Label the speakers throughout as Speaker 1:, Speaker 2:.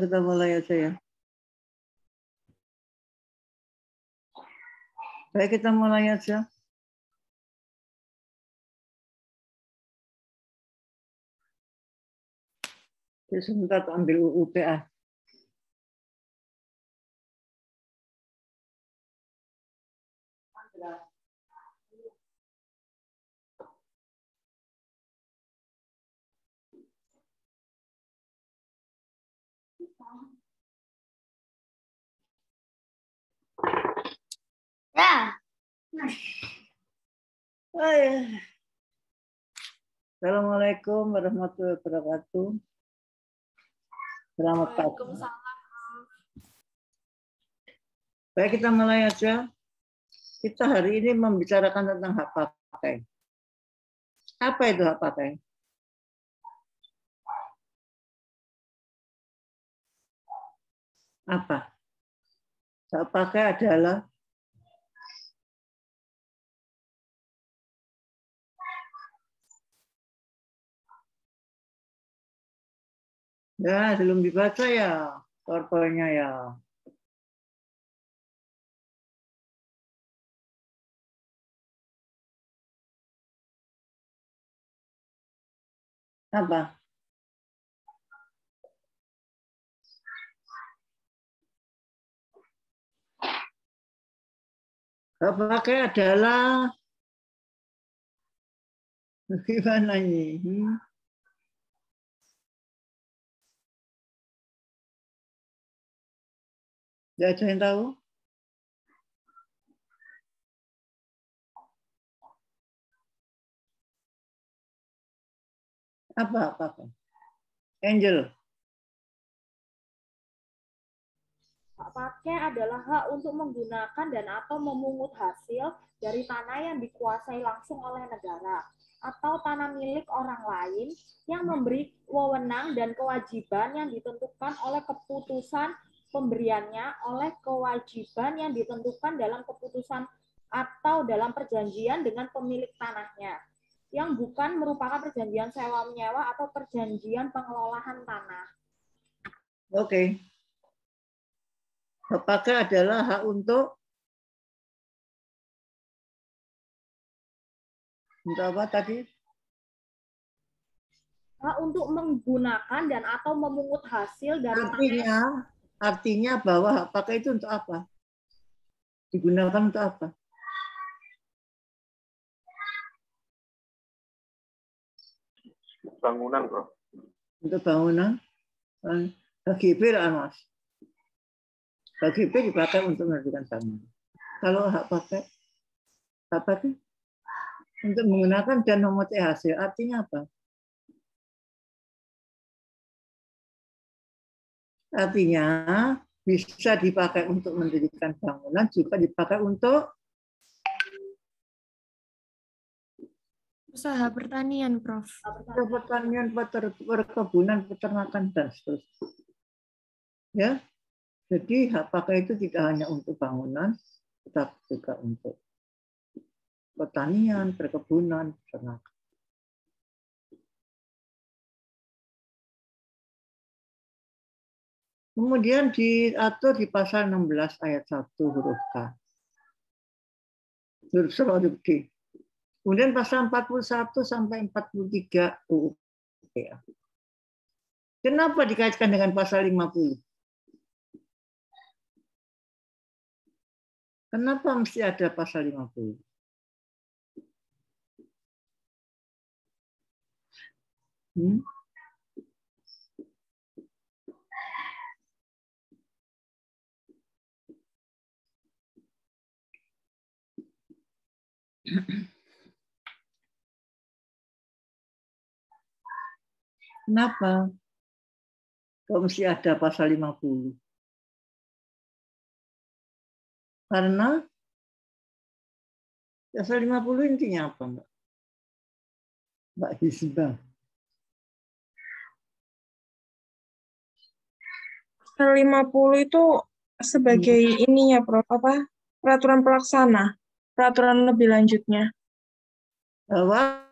Speaker 1: Kita mulai aja ya. Baik, kita mulai aja. Jadi sebentar ambil UPA.
Speaker 2: Ya.
Speaker 1: Assalamualaikum warahmatullahi wabarakatuh. Selamat pagi. Baik, kita mulai aja. Kita hari ini membicarakan tentang hak pakai. Apa itu hak pakai? Apa? Hak pakai adalah ya, belum dibaca ya PowerPoint-nya ya. Apa? Hak pakai adalah gimana ini? Tidak ada yang tahu? Apa? Angel.
Speaker 3: Hak pakai adalah hak untuk menggunakan dan atau memungut hasil dari tanah yang dikuasai langsung oleh negara atau tanah milik orang lain yang memberi wewenang dan kewajiban yang ditentukan oleh keputusan pemberiannya oleh kewajiban yang ditentukan dalam keputusan atau dalam perjanjian dengan pemilik tanahnya yang bukan merupakan perjanjian sewa-menyewa atau perjanjian pengelolaan tanah.
Speaker 1: Oke. Hak pakai adalah hak untuk apa tadi?
Speaker 3: Hak untuk menggunakan dan atau memungut hasil dari
Speaker 1: Artinya bahwa hak pakai itu untuk apa? Digunakan untuk apa?
Speaker 4: Bangunan, bro.
Speaker 1: Untuk bangunan. Bagi B, Mas. Bagi B dipakai untuk mendirikan bangunan. Kalau hak pakai untuk menggunakan dan memungut hasil. Artinya apa? Artinya bisa dipakai untuk mendirikan bangunan, juga dipakai untuk
Speaker 2: usaha pertanian, Prof.
Speaker 1: Pertanian, perkebunan, peternakan, dan seterusnya. Ya, jadi hak pakai itu tidak hanya untuk bangunan, tetapi juga untuk pertanian, perkebunan, peternakan. Kemudian diatur di pasal 16 ayat 1 huruf K. Huruf G. Kemudian pasal 41 sampai 43 UU PA. Kenapa dikaitkan dengan pasal 50? Kenapa mesti ada pasal 50? Kenapa? Kok mesti ada pasal 50? Karena pasal 50 intinya apa, Mbak? Mbak Hisbah.
Speaker 5: Pasal 50 itu sebagai ininya, Prof, apa? Peraturan pelaksana, peraturan lebih lanjutnya.
Speaker 1: Bahwa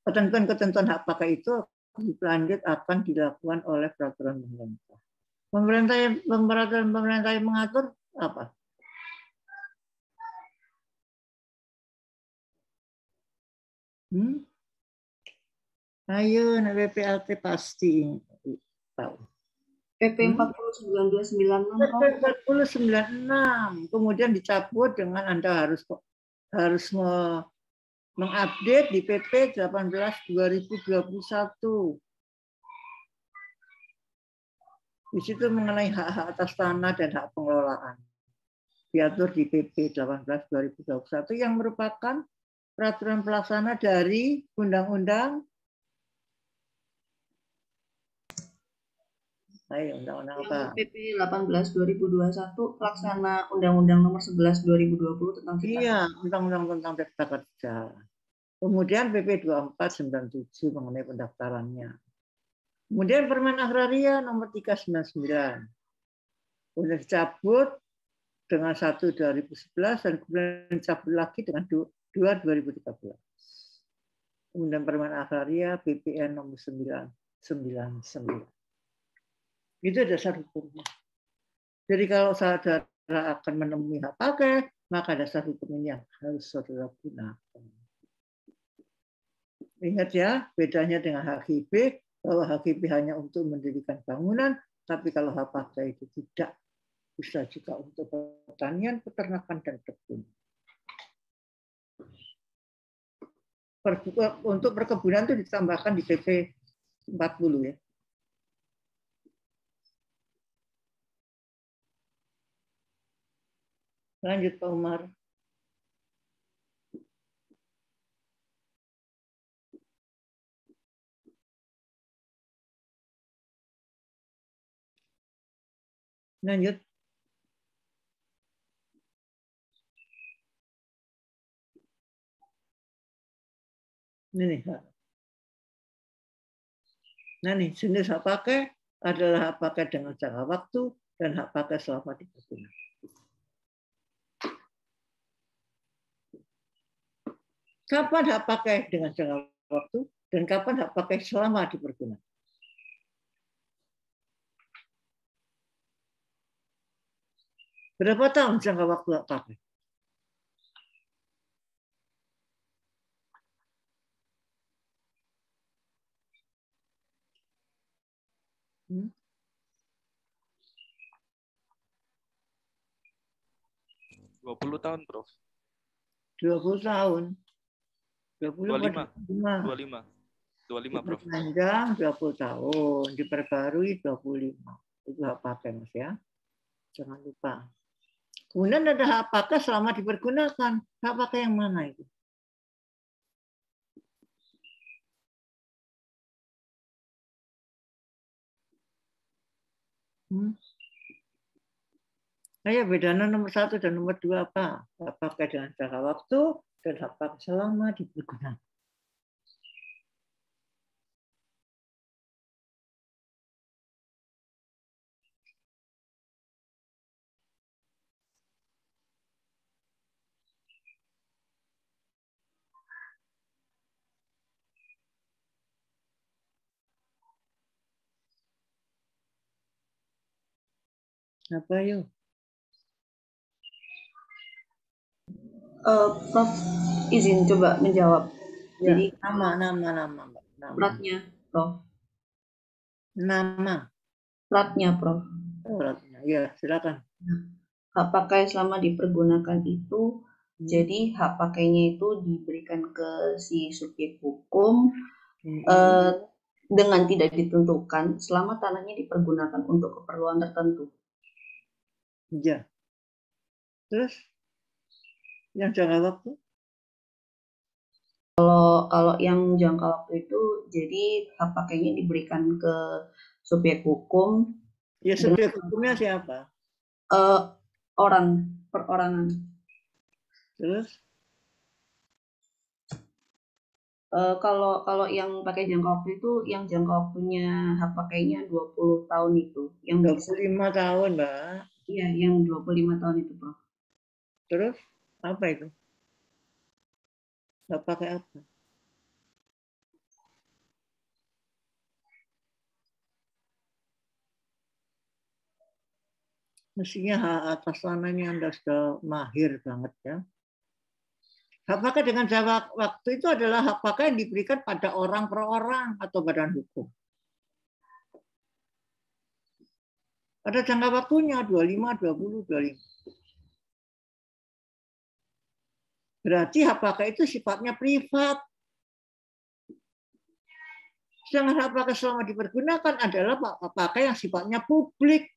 Speaker 1: ketentuan-ketentuan hak pakai itu lanjut akan dilakukan oleh peraturan pemerintah. Peraturan pemerintah yang mengatur apa? Ayo, PPLT pasti tahu.
Speaker 2: PP 40929
Speaker 1: PP 4096. Kemudian dicabut dengan Anda harus mengupdate di PP 18/2021. Di situ mengenai hak-hak atas tanah dan hak pengelolaan. Diatur di PP 18/2021 yang merupakan peraturan pelaksana dari Undang-Undang apa?
Speaker 2: PP 18/2021 pelaksana Undang-Undang Nomor 11 2020 tentang Cipta Kerja.
Speaker 1: Iya, Undang-Undang tentang Cipta Kerja. Kemudian PP 2497 mengenai pendaftarannya. Kemudian Permen Agraria nomor 399. Kemudian dicabut dengan 1 2011 dan kemudian dicabut lagi dengan 2 2013. Kemudian Permen Agraria PPN nomor 999. Itu dasar hukumnya. Jadi kalau saudara akan menemui hak pakai, maka dasar hukum ini yang harus saudara gunakan. Ingat ya, bedanya dengan HGB, bahwa HGB hanya untuk mendirikan bangunan, tapi kalau hak pakai itu tidak. Bisa juga untuk pertanian, peternakan, dan kebun. Untuk perkebunan itu ditambahkan di PP 40 ya. Lanjut Pak Umar. Lanjut. Ini. Nah nih, jenis hak pakai adalah hak pakai dengan jangka waktu dan hak pakai selama dipergunakan. Kapan hak pakai dengan jangka waktu dan kapan hak pakai selama dipergunakan? Berapa tahun jangka waktu hak pakai? Hmm?
Speaker 4: 20 tahun, Prof.
Speaker 1: 20 tahun.
Speaker 4: 25, Prof.
Speaker 1: Panjang 20 tahun, diperbarui 25. Itu hak pakai, Mas ya. Jangan lupa. Kemudian ada hak pakai selama dipergunakan. Hak pakai yang mana itu? Ayo bedanya nomor 1 dan nomor 2 apa? Hak pakai dengan jangka waktu dan hak pakai selama dipergunakan. Apa yuk?
Speaker 2: Prof, izin coba menjawab.
Speaker 1: Ya,
Speaker 2: Jadi
Speaker 1: nama.
Speaker 2: platnya, Prof.
Speaker 1: Nama.
Speaker 2: Platnya, Prof.
Speaker 1: Platnya. Ya, silakan.
Speaker 2: Hak pakai selama dipergunakan itu, jadi hak pakainya itu diberikan ke si subjek hukum dengan tidak ditentukan selama tanahnya dipergunakan untuk keperluan tertentu.
Speaker 1: Ya. Terus yang jangka waktu?
Speaker 2: Kalau yang jangka waktu itu, jadi hak pakainya diberikan ke subjek hukum.
Speaker 1: Ya, subjek hukumnya siapa?
Speaker 2: Orang, perorangan.
Speaker 1: Terus?
Speaker 2: Kalau yang pakai jangka waktu itu, yang jangka waktunya hak pakainya 20 tahun itu. Yang
Speaker 1: 25 tahun, Mbak.
Speaker 2: Iya, yang 25 tahun itu, Prof.
Speaker 1: Terus? Apa itu? Hak pakai apa? Mestinya hak atas tanah ini Anda sudah mahir banget ya. Hak pakai dengan jangka waktu itu adalah hak pakai yang diberikan pada orang per orang atau badan hukum. Ada jangka waktunya 25, 20, 25. Berarti hak pakai itu sifatnya privat. Sedangkan hak pakai selama dipergunakan adalah hak pakai yang sifatnya publik.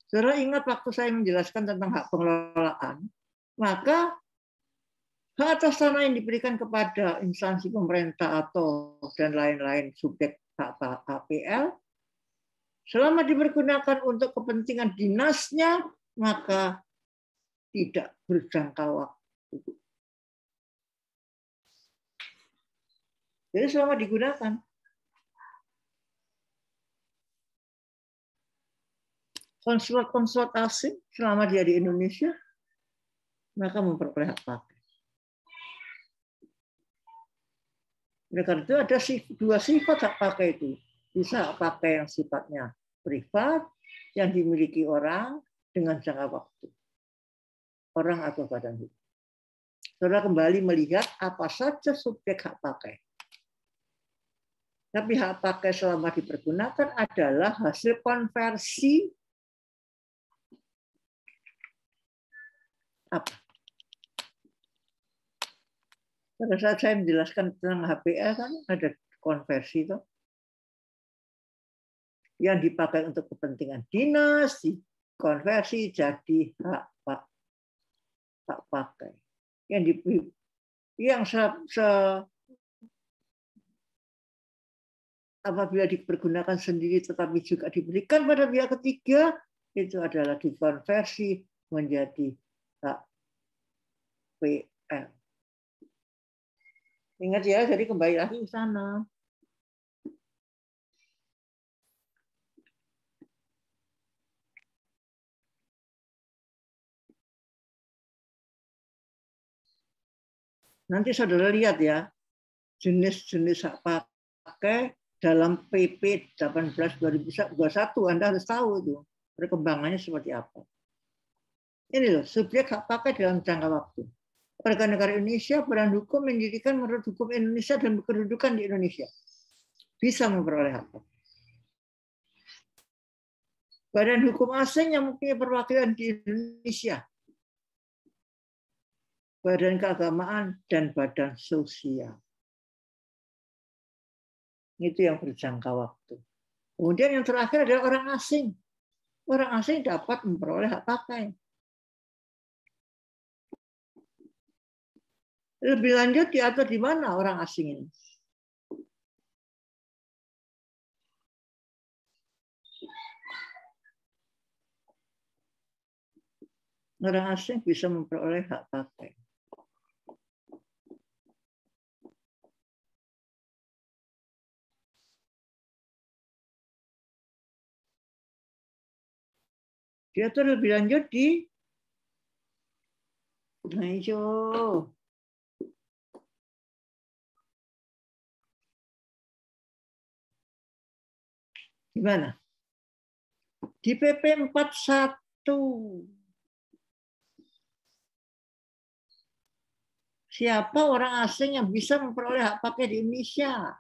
Speaker 1: Saudara ingat waktu saya menjelaskan tentang hak pengelolaan, maka hak atas tanah yang diberikan kepada instansi pemerintah atau dan lain-lain subjek hak HPL, selama dipergunakan untuk kepentingan dinasnya, maka tidak berjangka waktu. Jadi selama digunakan. Konsulat asing selama dia di Indonesia, maka memperoleh hak pakai. Oleh karena itu ada dua sifat hak pakai itu. Bisa hak pakai yang sifatnya privat, yang dimiliki orang dengan jangka waktu. Orang atau badan hukum. Saudara kembali melihat apa saja subjek hak pakai. Tapi hak pakai selama dipergunakan adalah hasil konversi apa? Pada saat saya menjelaskan tentang HPL kan ada konversi itu yang dipakai untuk kepentingan dinas, dikonversi jadi hak pakai. Apabila dipergunakan sendiri tetapi juga diberikan pada pihak ketiga, itu adalah dikonversi menjadi hak PL. Ingat ya, jadi kembali lagi ke sana. Nanti saudara lihat ya, jenis-jenis hak pakai dalam PP 18/2021, Anda harus tahu itu perkembangannya seperti apa. Ini loh, subjek hak pakai dalam jangka waktu. Warga negara Indonesia, badan hukum mendirikan menurut hukum Indonesia dan berkedudukan di Indonesia. Bisa memperoleh hak pakai. Badan hukum asing yang mempunyai perwakilan di Indonesia. Badan keagamaan dan badan sosial. Itu yang berjangka waktu. Kemudian yang terakhir adalah orang asing. Orang asing dapat memperoleh hak pakai. Lebih lanjut diatur di mana orang asing ini? Orang asing bisa memperoleh hak pakai. Diatur lebih lanjut di hijau. Gimana? Di PP 41. Siapa orang asing yang bisa memperoleh hak pakai di Indonesia?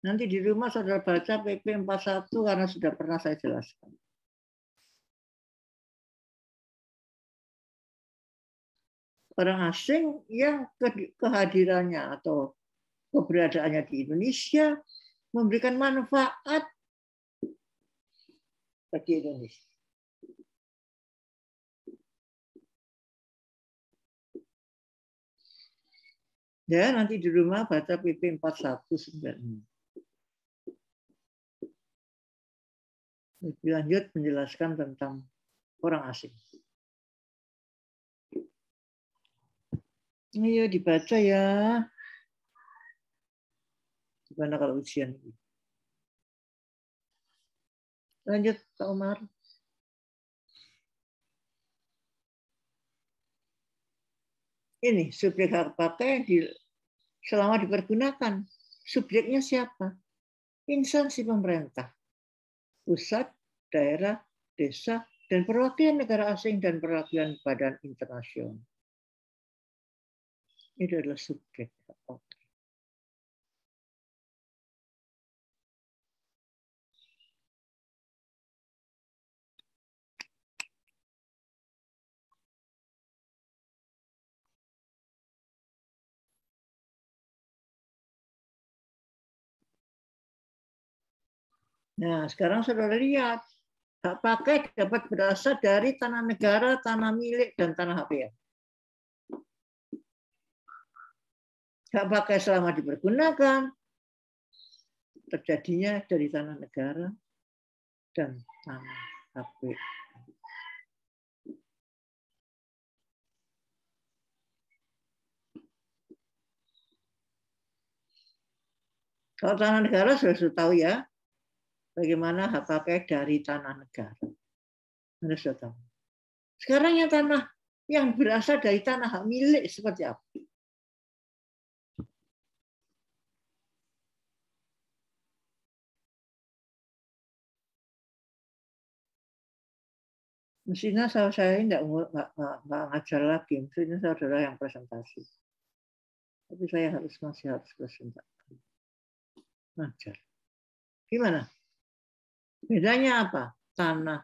Speaker 1: Nanti di rumah saudara baca PP 41 karena sudah pernah saya jelaskan. Orang asing yang kehadirannya atau keberadaannya di Indonesia memberikan manfaat bagi Indonesia. Ya, nanti di rumah baca PP 4196. Lebih lanjut menjelaskan tentang orang asing. Ayo dibaca ya. Gimana kalau ujian ini? Lanjut, Pak Umar. Ini subjek hak pakai selama dipergunakan. Subjeknya siapa? Instansi pemerintah. pusat, daerah, desa, dan perwakilan negara asing dan perwakilan badan internasional. Itu adalah subjek hak pakai. Nah, sekarang saudara lihat, hak pakai dapat berasal dari tanah negara, tanah milik, dan tanah HPA. Hak pakai selama dipergunakan terjadinya dari tanah negara dan tanah HPA. Kalau tanah negara sudah tahu ya, bagaimana hak pakai dari tanah negara. Anda sudah tahu. Sekarang yang tanah yang berasal dari tanah hak milik seperti apa? Mestinya saya tidak ngajar lagi, mestinya saudara yang presentasi. Tapi saya masih harus presentasi. Ngajar. Gimana? Bedanya apa? Tanah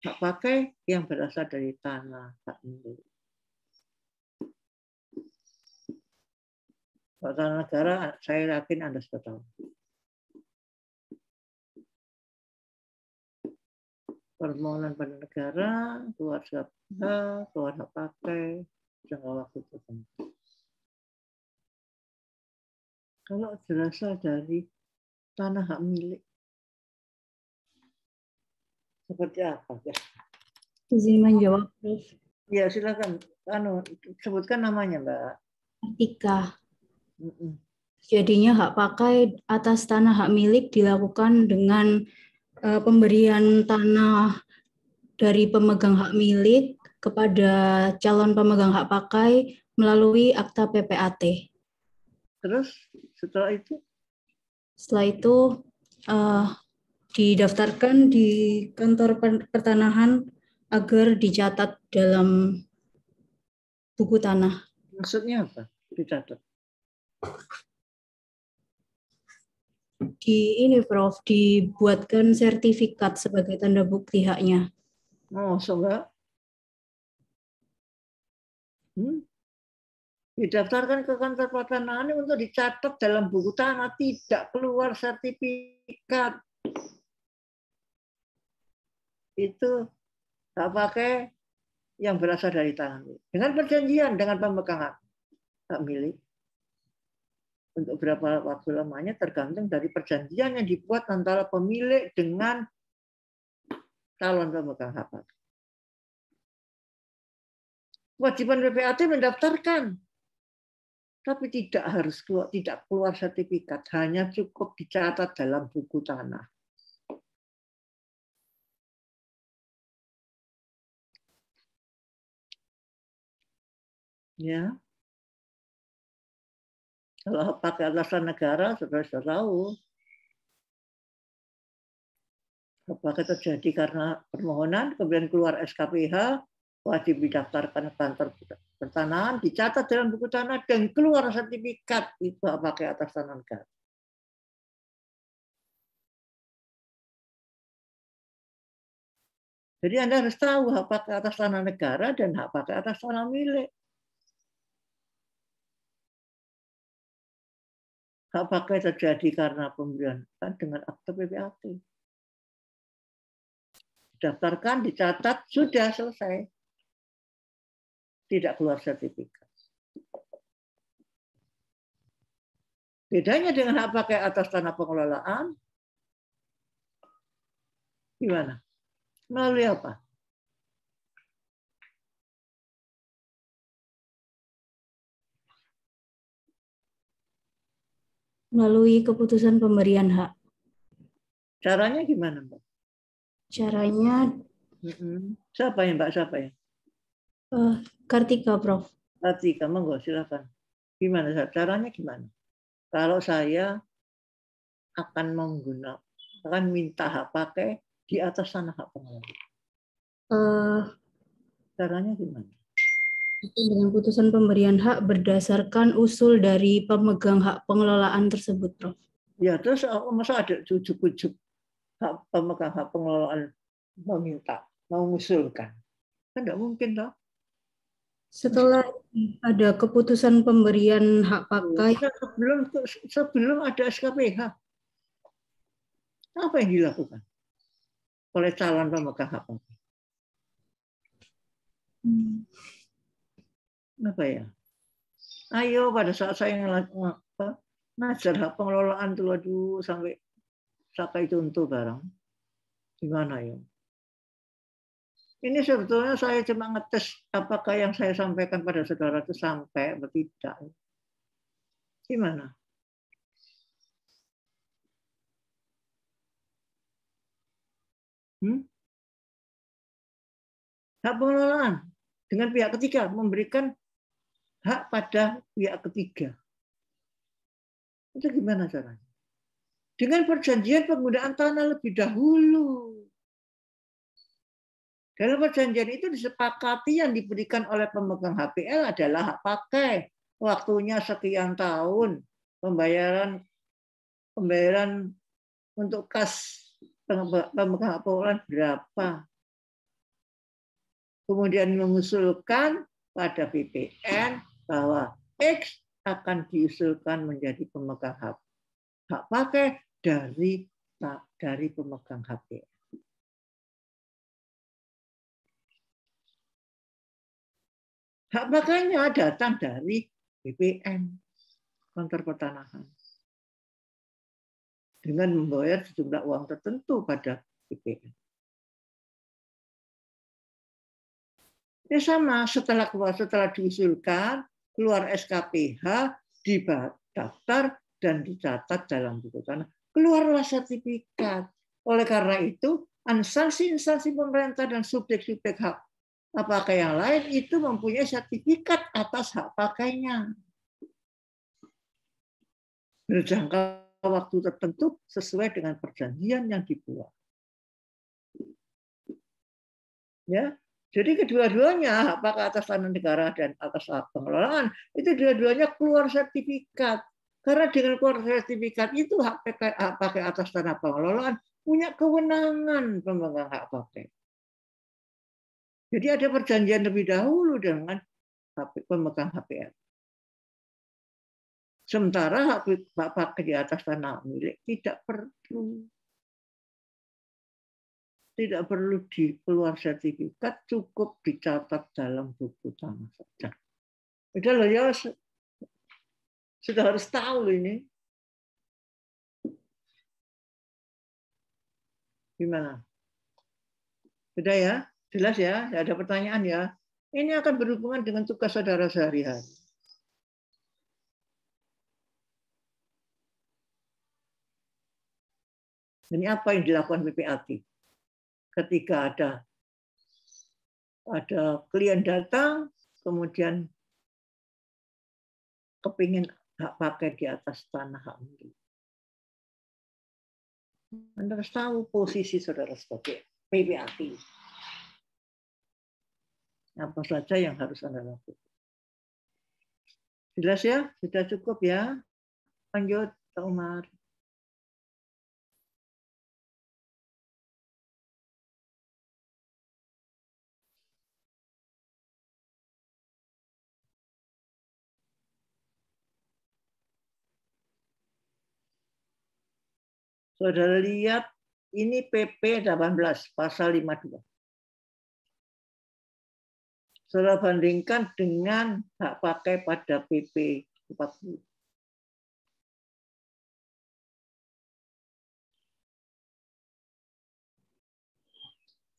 Speaker 1: hak pakai yang berasal dari tanah hak milik. Kalau tanah negara, saya yakin Anda sudah tahu. Permohonan pada negara, keluar hak, keluar hak pakai, jangka waktu tertentu. Kalau berasal dari tanah hak milik, seperti apa?
Speaker 2: Izin menjawab, Prof.
Speaker 1: Ya, silakan. Sebutkan namanya, Mbak.
Speaker 2: Artika. Jadinya hak pakai atas tanah hak milik dilakukan dengan pemberian tanah dari pemegang hak milik kepada calon pemegang hak pakai melalui akta PPAT.
Speaker 1: Terus setelah itu?
Speaker 2: Setelah itu didaftarkan di kantor pertanahan agar dicatat dalam buku tanah.
Speaker 1: Maksudnya apa? Dicatat?
Speaker 2: Prof, dibuatkan sertifikat sebagai tanda bukti haknya.
Speaker 1: Oh, enggak? Didaftarkan ke kantor pertanahan untuk dicatat dalam buku tanah, tidak keluar sertifikat. Itu hak pakai yang berasal dari tanah milik. Dengan perjanjian dengan pemegang hak milik. Untuk berapa waktu lamanya tergantung dari perjanjian yang dibuat antara pemilik dengan calon pemegang hak pakai. Kewajiban PPAT mendaftarkan, tapi tidak keluar sertifikat, hanya cukup dicatat dalam buku tanah. Ya. Kalau pakai atas negara, saudara sudah tahu. Apakah terjadi karena permohonan, kemudian keluar SKPH, wajib didaftarkan ke kantor pertanahan, dicatat dalam buku tanah, dan keluar sertifikat itu pakai atas tanah negara. Jadi Anda harus tahu hak pakai atas tanah negara dan hak pakai atas tanah milik. Hak pakai terjadi karena pemberian dengan akte PPAT. Daftarkan, dicatat, sudah selesai. Tidak keluar sertifikat. Bedanya dengan hak pakai atas tanah pengelolaan, gimana? Melalui apa?
Speaker 2: Melalui keputusan pemberian hak.
Speaker 1: Caranya gimana, Mbak?
Speaker 2: Caranya
Speaker 1: Siapa ya, Mbak? Siapa ya?
Speaker 2: Kartika, Prof.
Speaker 1: Kartika, monggo silakan. Gimana caranya gimana? Kalau saya akan akan minta hak pakai di atas tanah hak pengelola? Caranya gimana?
Speaker 2: Dengan putusan pemberian hak berdasarkan usul dari pemegang hak pengelolaan tersebut, Prof.
Speaker 1: Ya, terus masa ada ujuk-ujuk hak pemegang hak pengelolaan meminta, mau mengusulkan? Kan nggak mungkin toh.
Speaker 2: Setelah ada keputusan pemberian hak pakai,
Speaker 1: Sebelum ada SKPH, apa yang dilakukan oleh calon pemegang hak pakai? Apa ya? Ayo pada saat saya ngajar hak pengelolaan tuh, aduh, sampai itu untuk barang, gimana ya? Ini sebetulnya saya cuma ngetes apakah yang saya sampaikan pada saudara itu sampai atau tidak. Gimana? Hak pengelolaan dengan pihak ketiga, memberikan hak pada pihak ketiga. Itu gimana caranya? Dengan perjanjian penggunaan tanah lebih dahulu. Dalam perjanjian itu disepakati yang diberikan oleh pemegang HPL adalah hak pakai. Waktunya sekian tahun, pembayaran untuk kas pemegang hak pengelolaan berapa. Kemudian mengusulkan pada BPN bahwa X akan diusulkan menjadi pemegang hak pakai dari pemegang HPL. Hak pakainya datang dari BPN, kantor pertanahan, dengan membayar sejumlah uang tertentu pada BPN. Ini sama, setelah diusulkan, keluar SKPH, didaftar, dan dicatat dalam buku tanah. Keluarlah sertifikat. Oleh karena itu, instansi pemerintah dan subjek-subjek hak pakai yang lain itu mempunyai sertifikat atas hak pakainya. Berjangka waktu tertentu sesuai dengan perjanjian yang dibuat. Ya, jadi kedua-duanya hak pakai atas tanah negara dan atas hak pengelolaan itu dua-duanya keluar sertifikat. Karena dengan keluar sertifikat itu hak pakai atas tanah pengelolaan punya kewenangan pemegang hak pakai. Jadi ada perjanjian lebih dahulu dengan pemegang HPL. Sementara hak pakai di atas tanah milik tidak perlu dikeluar sertifikat, cukup dicatat dalam buku tanah saja. Udah loh ya, sudah harus tahu ini. Gimana? Sudah ya? Jelas ya? Tidak ada pertanyaan ya? Ini akan berhubungan dengan tugas saudara sehari-hari. Ini apa yang dilakukan PPAT? Ketika ada klien datang, kemudian kepingin hak pakai di atas tanah hak milik. Anda harus tahu posisi saudara sebagai PPAT. Apa saja yang harus Anda lakukan. Jelas ya? Sudah cukup ya? Lanjut, Pak Umar. Saudara lihat, ini PP 18, pasal 52. Saudara bandingkan dengan hak pakai pada PP 40.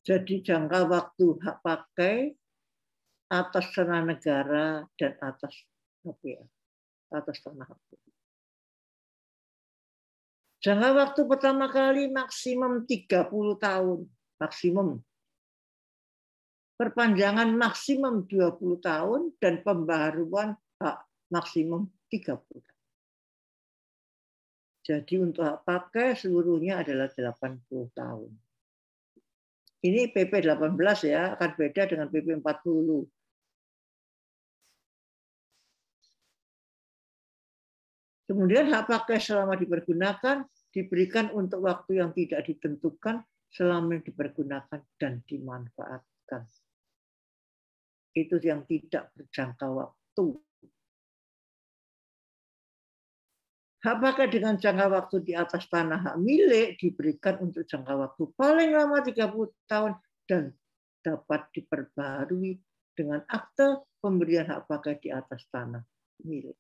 Speaker 1: Jadi jangka waktu hak pakai atas tanah negara dan atas HPL, atas tanah HPL. Jangka waktu pertama kali maksimum 30 tahun, maksimum. Perpanjangan maksimum 20 tahun dan pembaharuan hak maksimum 30 tahun. Jadi untuk hak pakai seluruhnya adalah 80 tahun. Ini PP 18 ya, akan beda dengan PP 40. Kemudian hak pakai selama dipergunakan diberikan untuk waktu yang tidak ditentukan selama dipergunakan dan dimanfaatkan. Itu yang tidak berjangka waktu. Hak pakai dengan jangka waktu di atas tanah hak milik diberikan untuk jangka waktu paling lama 30 tahun dan dapat diperbarui dengan akte pemberian hak pakai di atas tanah milik.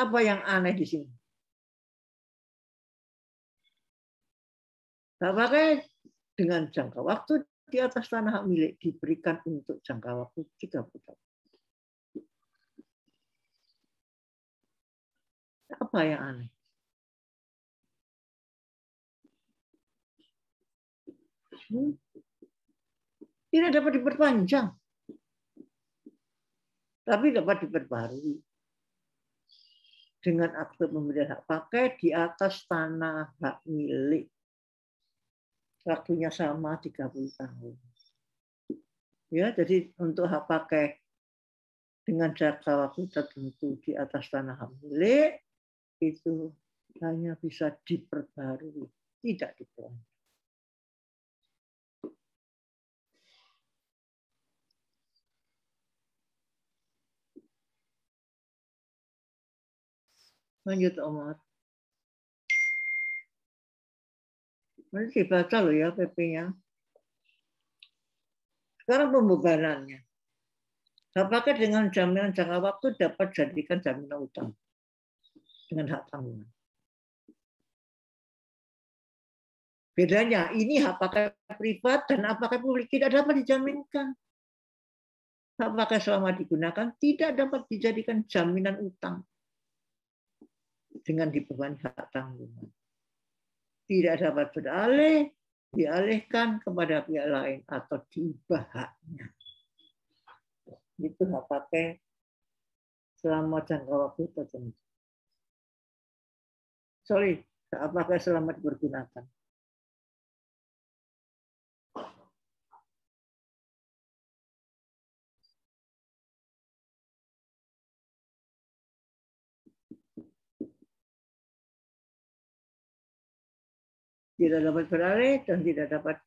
Speaker 1: Apa yang aneh di sini? Hak pakai dengan jangka waktu di atas tanah hak milik diberikan untuk jangka waktu 30 tahun. Apa yang aneh? Tidak dapat diperpanjang, tapi dapat diperbarui dengan akte pemberian hak pakai di atas tanah hak milik. Waktunya sama 30 tahun. Ya, jadi untuk hak pakai dengan jangka waktu tertentu di atas tanah hak milik itu hanya bisa diperbarui, tidak diperpanjang. Lanjut Omar. Mari dibaca loh ya PP-nya. Sekarang pembebanannya. Hak pakai dengan jaminan jangka waktu dapat dijadikan jaminan utang dengan hak tanggungan. Bedanya, ini hak pakai privat dan hak pakai publik tidak dapat dijaminkan. Hak pakai selama digunakan tidak dapat dijadikan jaminan utang dengan dibebani hak tanggungan. Tidak dapat beralih, dialihkan kepada pihak lain atau diubah haknya. Itu hak pakai selama jangka waktu tertentu. Hak pakai selama dipergunakan. Tidak dapat beralih dan tidak dapat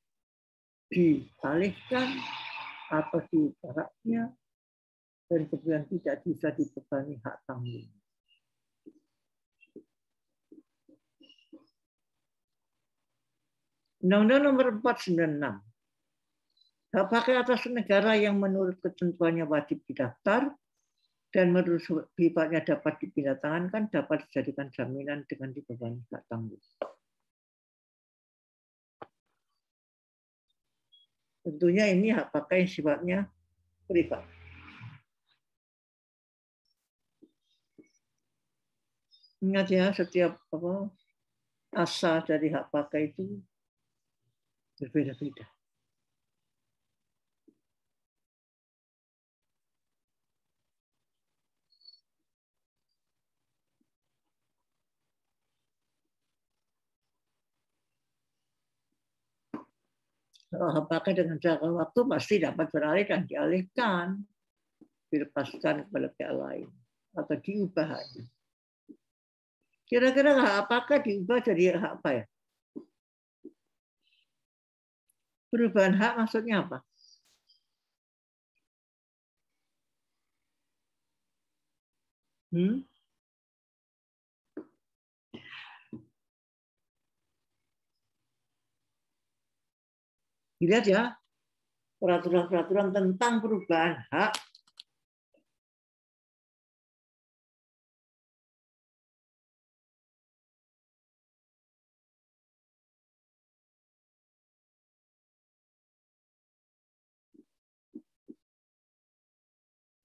Speaker 1: dialihkan atau diubah haknya dan kemudian tidak bisa dibebani hak tanggungan. Undang-Undang Nomor 496. Hak pakai atas negara yang menurut ketentuannya wajib didaftar dan menurut sifatnya dapat dipindah-tangankan dapat dijadikan jaminan dengan dibebani hak tanggungan. Tentunya ini hak pakai yang sifatnya privat. Ingat ya, setiap asal dari hak pakai itu berbeda-beda. Kalau hak pakai dengan jangka waktu pasti dapat beralih dan dialihkan, dilepaskan kepada pihak lain atau diubah. Kira-kira hak pakai diubah jadi hak apa ya? Perubahan hak maksudnya apa? Dilihat ya, peraturan-peraturan tentang perubahan hak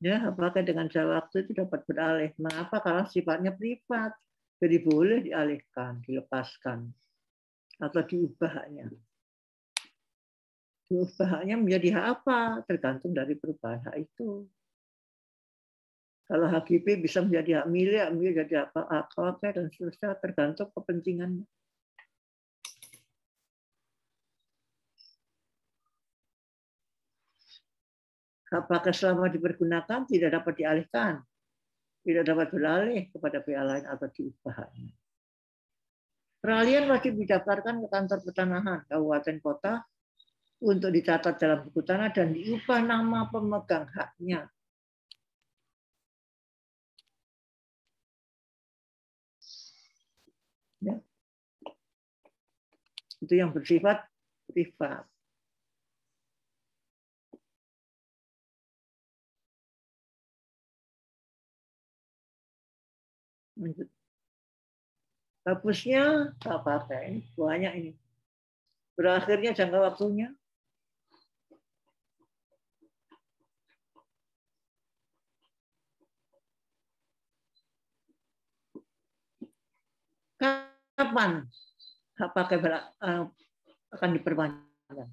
Speaker 1: ya, hak pakai dengan jangka waktu itu dapat beralih. Mengapa? Karena sifatnya privat. Jadi boleh dialihkan, dilepaskan, atau diubah haknya. Diubah haknya menjadi hak apa? Tergantung dari perubahan hak itu. Kalau HGB bisa menjadi hak milik jadi hak pakai dan seterusnya, tergantung kepentingannya. Hak pakai selama dipergunakan tidak dapat dialihkan, tidak dapat beralih kepada pihak lain atau diubahnya. Peralihan wajib didaftarkan ke kantor pertanahan kabupaten kota untuk dicatat dalam buku tanah dan diubah nama pemegang haknya. Ya. Itu yang bersifat privat. Hapusnya tak pakai, banyak ini. Berakhirnya jangka waktunya. Kapan hak pakai akan diperpanjang?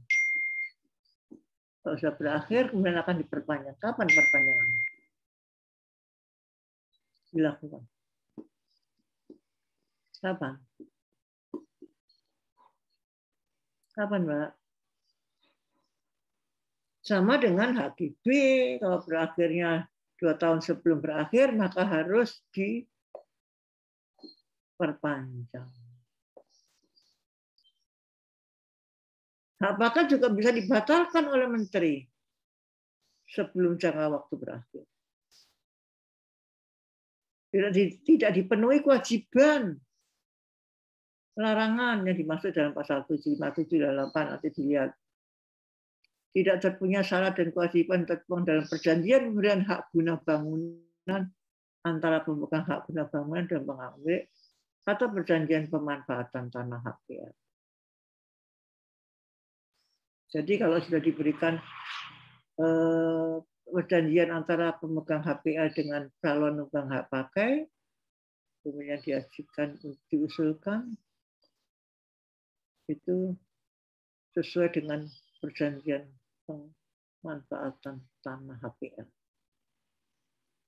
Speaker 1: Kalau sudah berakhir, kemudian akan diperpanjang. Kapan perpanjangannya dilakukan? Kapan? Kapan, Mbak? Sama dengan HGB, kalau berakhirnya 2 tahun sebelum berakhir, maka harus diperpanjang. Hak pakai juga bisa dibatalkan oleh menteri sebelum jangka waktu berakhir. Tidak dipenuhi kewajiban larangan yang dimaksud dalam pasal 757 dan 8, nanti dilihat. Tidak terpunya syarat dan kewajiban tertuang dalam perjanjian pemberian hak guna bangunan antara pemegang hak guna bangunan dan pengambil atau perjanjian pemanfaatan tanah HPL. Jadi kalau sudah diberikan perjanjian antara pemegang HPL dengan calon pemegang hak pakai, kemudian diajukan, diusulkan, itu sesuai dengan perjanjian pemanfaatan tanah HPL.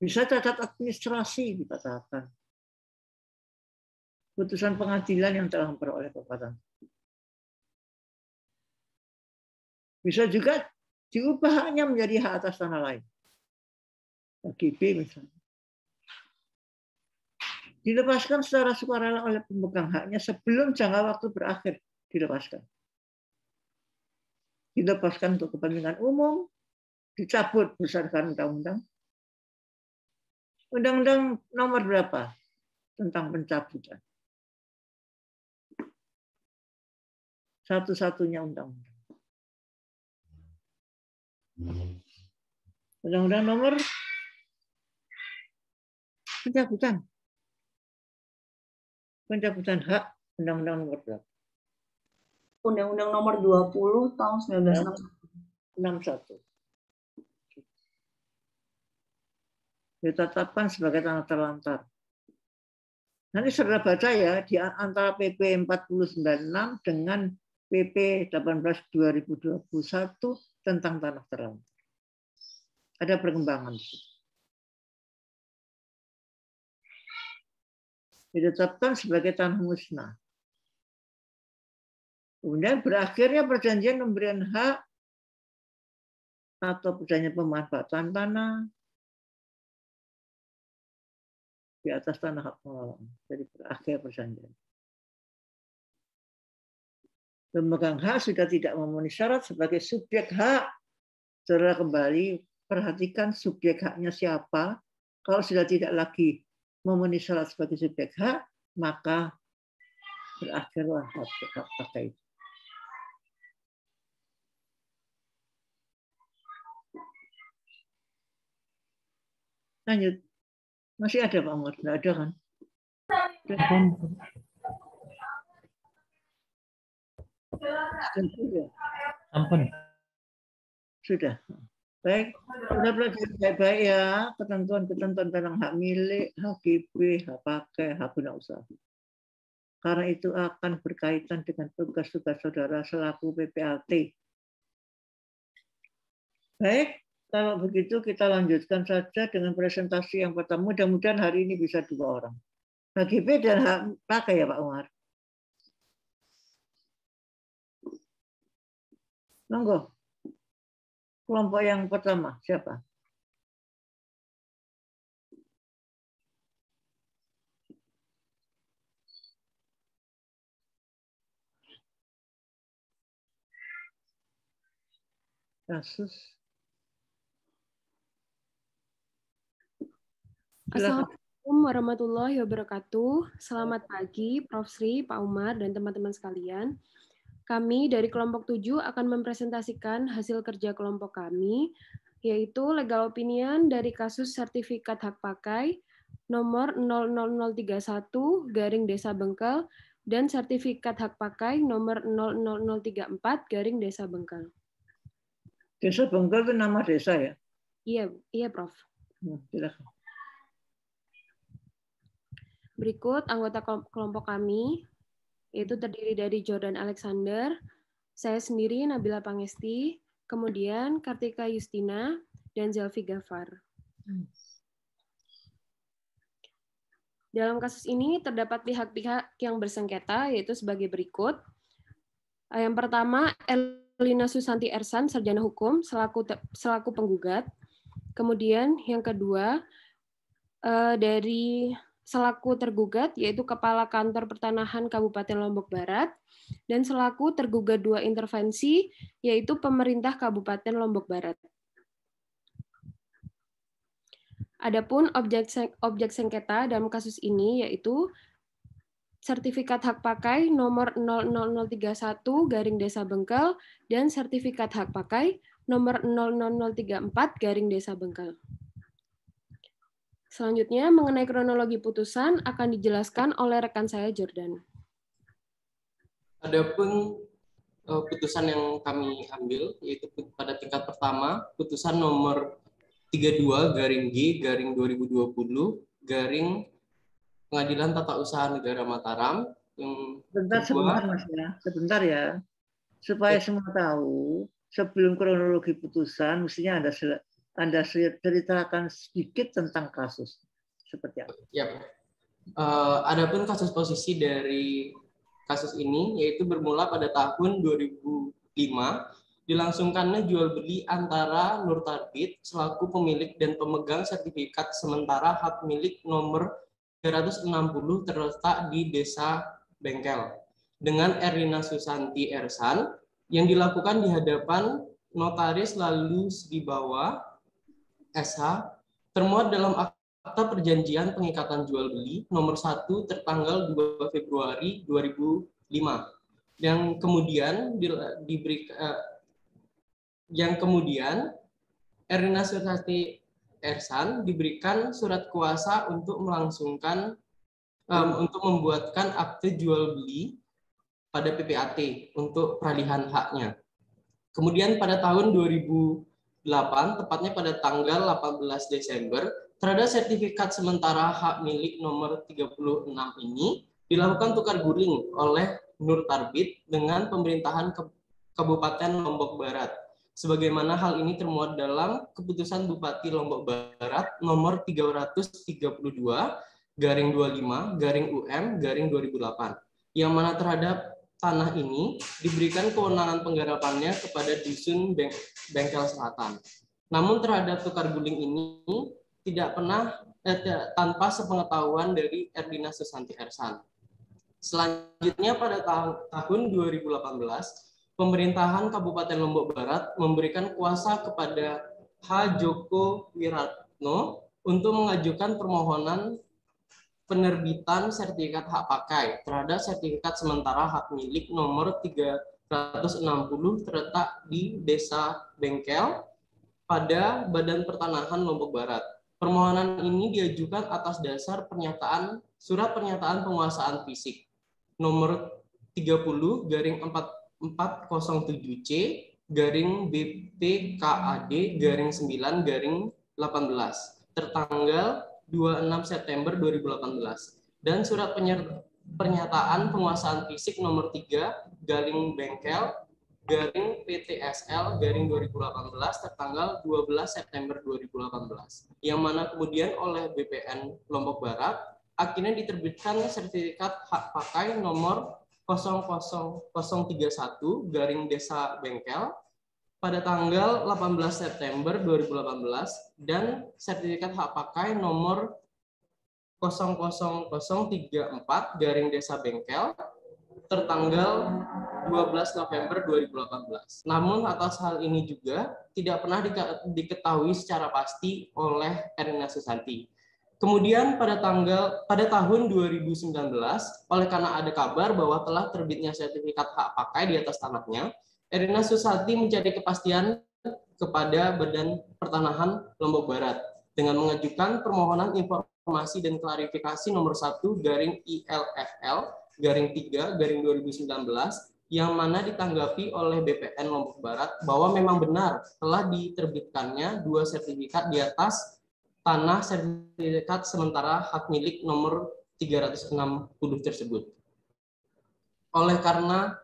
Speaker 1: Bisa cacat administrasi dikatakan. Putusan pengadilan yang telah memperoleh kekuatan. Bisa juga diubah haknya menjadi hak atas tanah lain. HGB misalnya. Dilepaskan secara sukarela oleh pemegang haknya sebelum jangka waktu berakhir. Dilepaskan. Dilepaskan untuk kepentingan umum, dicabut berdasarkan undang-undang. Undang-undang nomor berapa tentang pencabutan? Satu-satunya undang-undang. Undang-undang nomor pencabutan hak, undang-undang nomor berapa?
Speaker 2: Undang-Undang nomor 20 tahun 1961.
Speaker 1: Ditetapkan sebagai tanah terlantar. Nanti saudara baca ya, di antara PP 4096 dengan PP 18/2021 tentang tanah terlantar. Ada perkembangan di situ. Ditetapkan sebagai tanah musnah. Kemudian berakhirnya perjanjian pemberian hak atau perjanjian pemanfaatan tanah di atas tanah hak pengelolaan. Jadi berakhir perjanjian. Pemegang hak sudah tidak memenuhi syarat sebagai subjek hak. Saudara kembali perhatikan subjek haknya siapa. Kalau sudah tidak lagi memenuhi syarat sebagai subjek hak, maka berakhirlah hak pakai itu. Lanjut. Masih ada Pak Umar? Tidak ada kan?
Speaker 6: Ampun.
Speaker 1: Sudah. Baik, kita belajar baik-baik ya ketentuan-ketentuan tentang hak milik, HGB, hak pakai, hak guna usaha. Karena itu akan berkaitan dengan tugas-tugas saudara selaku PPLT. Baik, kalau begitu kita lanjutkan saja dengan presentasi yang pertama. Mudah-mudahan hari ini bisa 2 orang. Bagi B dan H pakai ya Pak Umar. Monggo. Kelompok yang pertama siapa? Kasus.
Speaker 6: Assalamualaikum warahmatullahi wabarakatuh. Selamat pagi, Prof. Sri, Pak Umar, dan teman-teman sekalian. Kami dari kelompok 7 akan mempresentasikan hasil kerja kelompok kami, yaitu legal opinion dari kasus sertifikat hak pakai nomor 00031 garing Desa Bengkel dan sertifikat hak pakai nomor 00034 garing Desa Bengkel.
Speaker 1: Desa Bengkel itu nama desa ya?
Speaker 6: Iya, Prof.
Speaker 1: Silakan.
Speaker 6: Berikut anggota kelompok kami, yaitu terdiri dari Jordan Alexander, saya sendiri Nabila Pangesti, kemudian Kartika Justina, dan Zelvi Gafar. Dalam kasus ini terdapat pihak-pihak yang bersengketa, yaitu sebagai berikut. Yang pertama, Erlina Susanti Ersan, sarjana hukum, selaku penggugat. Kemudian yang kedua, dari selaku tergugat, yaitu Kepala Kantor Pertanahan Kabupaten Lombok Barat, dan selaku tergugat 2 intervensi, yaitu pemerintah Kabupaten Lombok Barat. Adapun objek sengketa dalam kasus ini yaitu sertifikat hak pakai nomor 00031 garing Desa Bengkel dan sertifikat hak pakai nomor 00034 garing Desa Bengkel. Selanjutnya, mengenai kronologi putusan akan dijelaskan oleh rekan saya, Jordan.
Speaker 7: Adapun putusan yang kami ambil, yaitu pada tingkat pertama, putusan nomor 32 garing G garing 2020 garing Pengadilan Tata Usaha Negara Mataram. Yang
Speaker 1: Sebentar Mas ya, sebentar ya. Supaya semua tahu, sebelum kronologi putusan, mestinya Anda ceritakan sedikit tentang kasus. Seperti apa?
Speaker 7: Ya, adapun kasus posisi dari kasus ini yaitu bermula pada tahun 2005, dilangsungkannya jual beli antara Nur Tarbit selaku pemilik dan pemegang sertifikat sementara hak milik nomor 360 terletak di Desa Bengkel dengan Erlina Susanti Ersan yang dilakukan di hadapan notaris lalu di bawah SH termuat dalam akta perjanjian pengikatan jual beli nomor 1 tertanggal 2 Februari 2005 yang kemudian Erlina Susanti Ersan diberikan surat kuasa untuk melangsungkan untuk membuatkan akte jual beli pada PPAT untuk peralihan haknya. Kemudian pada tahun 2008, tepatnya pada tanggal 18 Desember, terhadap sertifikat sementara hak milik nomor 36 ini dilakukan tukar guling oleh Nur Tarbit dengan pemerintahan Kabupaten Lombok Barat. Sebagaimana hal ini termuat dalam keputusan Bupati Lombok Barat nomor 332 garing 25 garing UM garing 2008 yang mana terhadap tanah ini diberikan kewenangan penggarapannya kepada Dusun Bengkel Selatan. Namun terhadap tukar guling ini tidak pernah tanpa sepengetahuan dari Erlina Susanti Ersan. Selanjutnya pada tahun 2018 pemerintahan Kabupaten Lombok Barat memberikan kuasa kepada H. Joko Wiratno untuk mengajukan permohonan penerbitan sertifikat hak pakai terhadap sertifikat sementara hak milik nomor 360 terletak di Desa Bengkel pada Badan Pertanahan Lombok Barat. Permohonan ini diajukan atas dasar surat pernyataan penguasaan fisik nomor 30 garing 407C garing BPKAD garing 9 garing 18 tertanggal 26 September 2018 dan surat pernyataan penguasaan fisik nomor 3 garing Bengkel garing PTSL garing 2018 tertanggal 12 September 2018, yang mana kemudian oleh BPN Lombok Barat akhirnya diterbitkan sertifikat hak pakai nomor 00031 garing Desa Bengkel pada tanggal 18 September 2018 dan sertifikat hak pakai nomor 00034 garing Desa Bengkel tertanggal 12 November 2018. Namun atas hal ini juga tidak pernah diketahui secara pasti oleh Erina Susanti. Kemudian pada tahun 2019, oleh karena ada kabar bahwa telah terbitnya sertifikat hak pakai di atas tanahnya, Erina Susanti mencari kepastian kepada Badan Pertanahan Lombok Barat dengan mengajukan permohonan informasi dan klarifikasi nomor 1 garing ILFL garing 3 garing 2019 yang mana ditanggapi oleh BPN Lombok Barat bahwa memang benar telah diterbitkannya 2 sertifikat di atas tanah sertifikat sementara hak milik nomor 360 tersebut. Oleh karena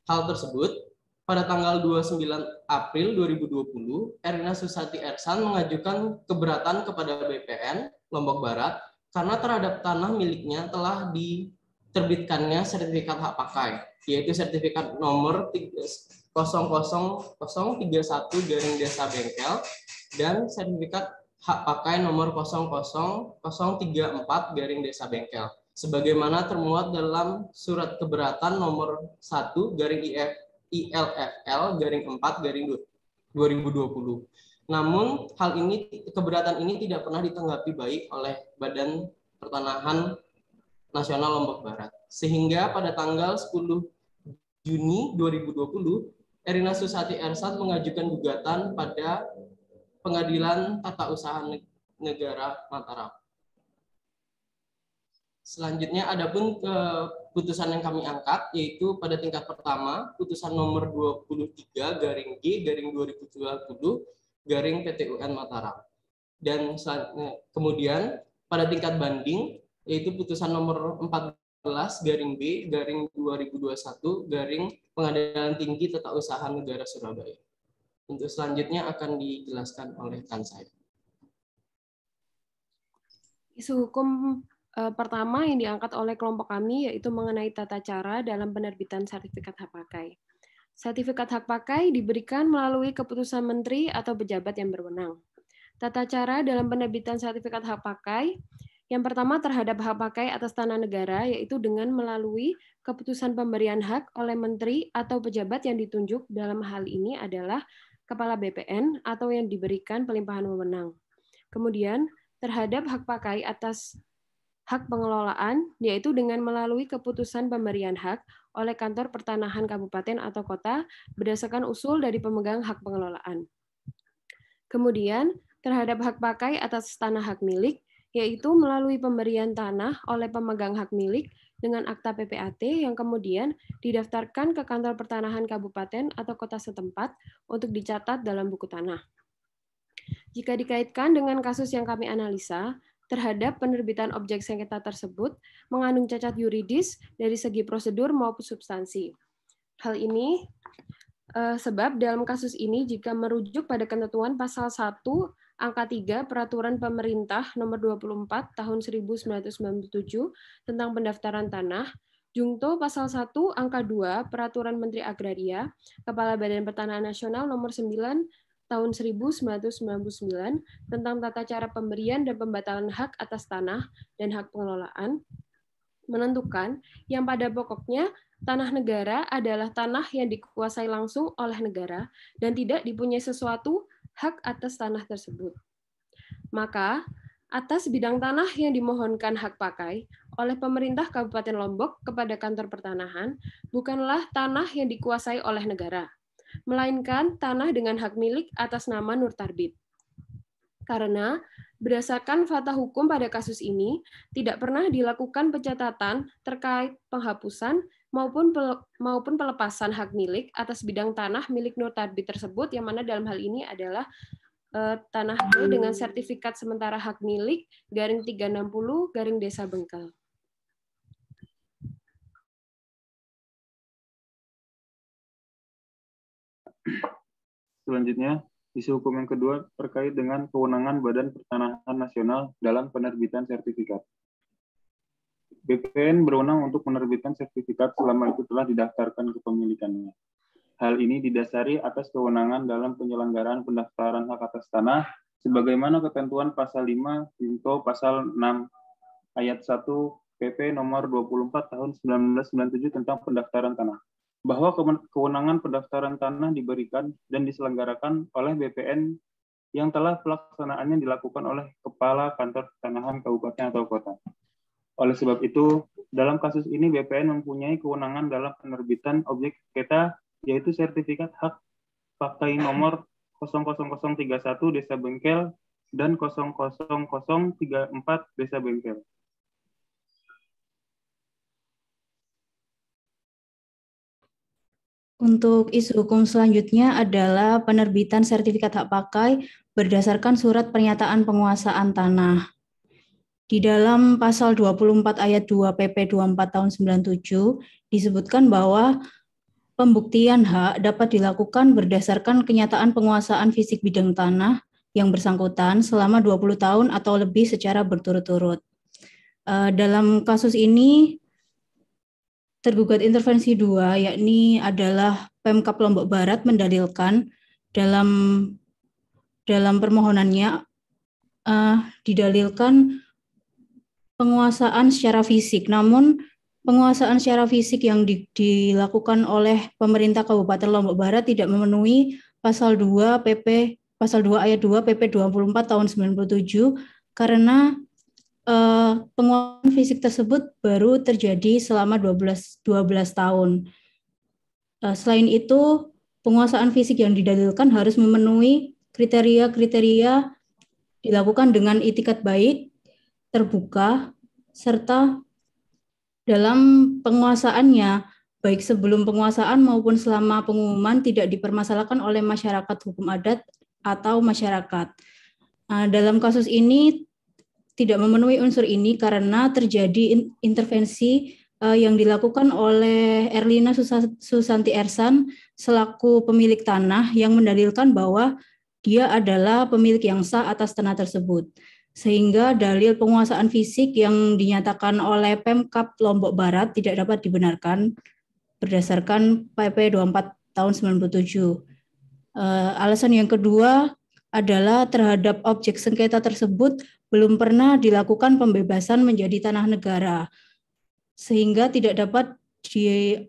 Speaker 7: hal tersebut, pada tanggal 29 April 2020, Erina Susanti Ersan mengajukan keberatan kepada BPN Lombok Barat karena terhadap tanah miliknya telah diterbitkannya sertifikat hak pakai, yaitu sertifikat nomor 00031 garing Desa Bengkel dan sertifikat hak pakai nomor 00034 garing Desa Bengkel, sebagaimana termuat dalam surat keberatan nomor 1 garing ILFL garing 4 garing 2020. Namun keberatan ini tidak pernah ditanggapi baik oleh Badan Pertanahan Nasional Lombok Barat. Sehingga pada tanggal 10 Juni 2020, Erina Susanti Ersan mengajukan gugatan pada Pengadilan Tata Usaha Negara Mataram. Selanjutnya adapun putusan yang kami angkat yaitu pada tingkat pertama putusan nomor 23 garing G garing 2020 garing PT-UN Mataram. Dan kemudian pada tingkat banding yaitu putusan nomor 14 garing B garing 2021 garing Pengadilan Tinggi Tata Usaha Negara Surabaya. Untuk selanjutnya akan dijelaskan oleh Tan Said.
Speaker 6: Isu hukum pertama yang diangkat oleh kelompok kami yaitu mengenai tata cara dalam penerbitan sertifikat hak pakai. Sertifikat hak pakai diberikan melalui keputusan menteri atau pejabat yang berwenang. Tata cara dalam penerbitan sertifikat hak pakai yang pertama terhadap hak pakai atas tanah negara yaitu dengan melalui keputusan pemberian hak oleh menteri atau pejabat yang ditunjuk, dalam hal ini adalah kepala BPN atau yang diberikan pelimpahan wewenang. Kemudian terhadap hak pakai atas hak pengelolaan, yaitu dengan melalui keputusan pemberian hak oleh kantor pertanahan kabupaten atau kota berdasarkan usul dari pemegang hak pengelolaan. Kemudian, terhadap hak pakai atas tanah hak milik, yaitu melalui pemberian tanah oleh pemegang hak milik dengan akta PPAT yang kemudian didaftarkan ke kantor pertanahan kabupaten atau kota setempat untuk dicatat dalam buku tanah. Jika dikaitkan dengan kasus yang kami analisa, terhadap penerbitan objek sengketa tersebut mengandung cacat yuridis dari segi prosedur maupun substansi. Hal ini sebab dalam kasus ini jika merujuk pada ketentuan pasal 1 angka 3 Peraturan Pemerintah nomor 24 tahun 1997 tentang pendaftaran tanah, Jungto pasal 1 angka 2 Peraturan Menteri Agraria, Kepala Badan Pertanahan Nasional nomor 9 tahun 1999 tentang tata cara pemberian dan pembatalan hak atas tanah dan hak pengelolaan menentukan yang pada pokoknya tanah negara adalah tanah yang dikuasai langsung oleh negara dan tidak dipunyai sesuatu hak atas tanah tersebut. Maka atas bidang tanah yang dimohonkan hak pakai oleh pemerintah Kabupaten Lombok kepada kantor pertanahan bukanlah tanah yang dikuasai oleh negara, melainkan tanah dengan hak milik atas nama Nur Tarbit. Karena berdasarkan fakta hukum pada kasus ini, tidak pernah dilakukan pencatatan terkait penghapusan maupun pelepasan hak milik atas bidang tanah milik Nur Tarbit tersebut, yang mana dalam hal ini adalah tanah dengan sertifikat sementara hak milik garing 360 garing Desa Bengkel.
Speaker 8: Selanjutnya, isu hukum yang kedua terkait dengan kewenangan Badan Pertanahan Nasional dalam penerbitan sertifikat. BPN berwenang untuk menerbitkan sertifikat selama itu telah didaftarkan kepemilikannya. Hal ini didasari atas kewenangan dalam penyelenggaraan pendaftaran hak atas tanah sebagaimana ketentuan pasal 5 junto pasal 6 ayat 1 PP nomor 24 tahun 1997 tentang pendaftaran tanah. Bahwa kewenangan pendaftaran tanah diberikan dan diselenggarakan oleh BPN yang telah pelaksanaannya dilakukan oleh Kepala Kantor Pertanahan Kabupaten atau Kota. Oleh sebab itu, dalam kasus ini BPN mempunyai kewenangan dalam penerbitan objek sengketa yaitu sertifikat hak pakai nomor 00031 Desa Bengkel dan 00034 Desa Bengkel.
Speaker 2: Untuk isu hukum selanjutnya adalah penerbitan sertifikat hak pakai berdasarkan surat pernyataan penguasaan tanah. Di dalam pasal 24 ayat 2 PP 24 tahun 97 disebutkan bahwa pembuktian hak dapat dilakukan berdasarkan kenyataan penguasaan fisik bidang tanah yang bersangkutan selama 20 tahun atau lebih secara berturut-turut. Dalam kasus ini, tergugat intervensi 2, yakni adalah Pemkab Lombok Barat mendalilkan dalam permohonannya didalilkan penguasaan secara fisik. Namun penguasaan secara fisik yang dilakukan oleh pemerintah Kabupaten Lombok Barat tidak memenuhi pasal 2 ayat 2 PP 24 tahun 97 karena penguasaan fisik tersebut baru terjadi selama 12 tahun. Selain itu, penguasaan fisik yang didalilkan harus memenuhi kriteria-kriteria dilakukan dengan itikat baik, terbuka, serta dalam penguasaannya, baik sebelum penguasaan maupun selama pengumuman tidak dipermasalahkan oleh masyarakat hukum adat atau masyarakat. Dalam kasus ini tidak memenuhi unsur ini karena terjadi intervensi yang dilakukan oleh Erlina Susanti Ersan selaku pemilik tanah yang mendalilkan bahwa dia adalah pemilik yang sah atas tanah tersebut. Sehingga dalil penguasaan fisik yang dinyatakan oleh Pemkab Lombok Barat tidak dapat dibenarkan berdasarkan PP 24 tahun 97. Alasan yang kedua adalah terhadap objek sengketa tersebut belum pernah dilakukan pembebasan menjadi tanah negara, sehingga tidak dapat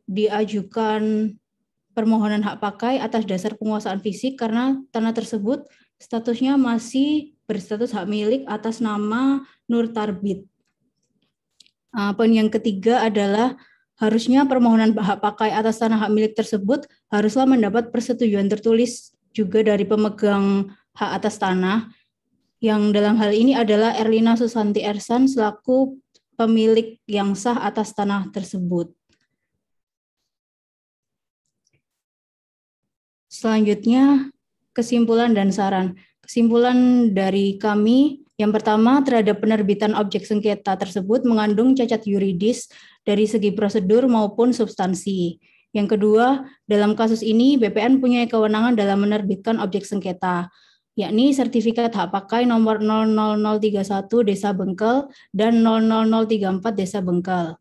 Speaker 2: diajukan permohonan hak pakai atas dasar penguasaan fisik karena tanah tersebut statusnya masih berstatus hak milik atas nama Nur Tarbit. Poin yang ketiga adalah harusnya permohonan hak pakai atas tanah hak milik tersebut haruslah mendapat persetujuan tertulis juga dari pemegang hak atas tanah, yang dalam hal ini adalah Erlina Susanti Ersan selaku pemilik yang sah atas tanah tersebut. Selanjutnya, kesimpulan dan saran. Kesimpulan dari kami, yang pertama terhadap penerbitan objek sengketa tersebut mengandung cacat yuridis dari segi prosedur maupun substansi. Yang kedua, dalam kasus ini BPN punya kewenangan dalam menerbitkan objek sengketa, yakni sertifikat hak pakai nomor 00031 Desa Bengkel dan 00034 Desa Bengkel.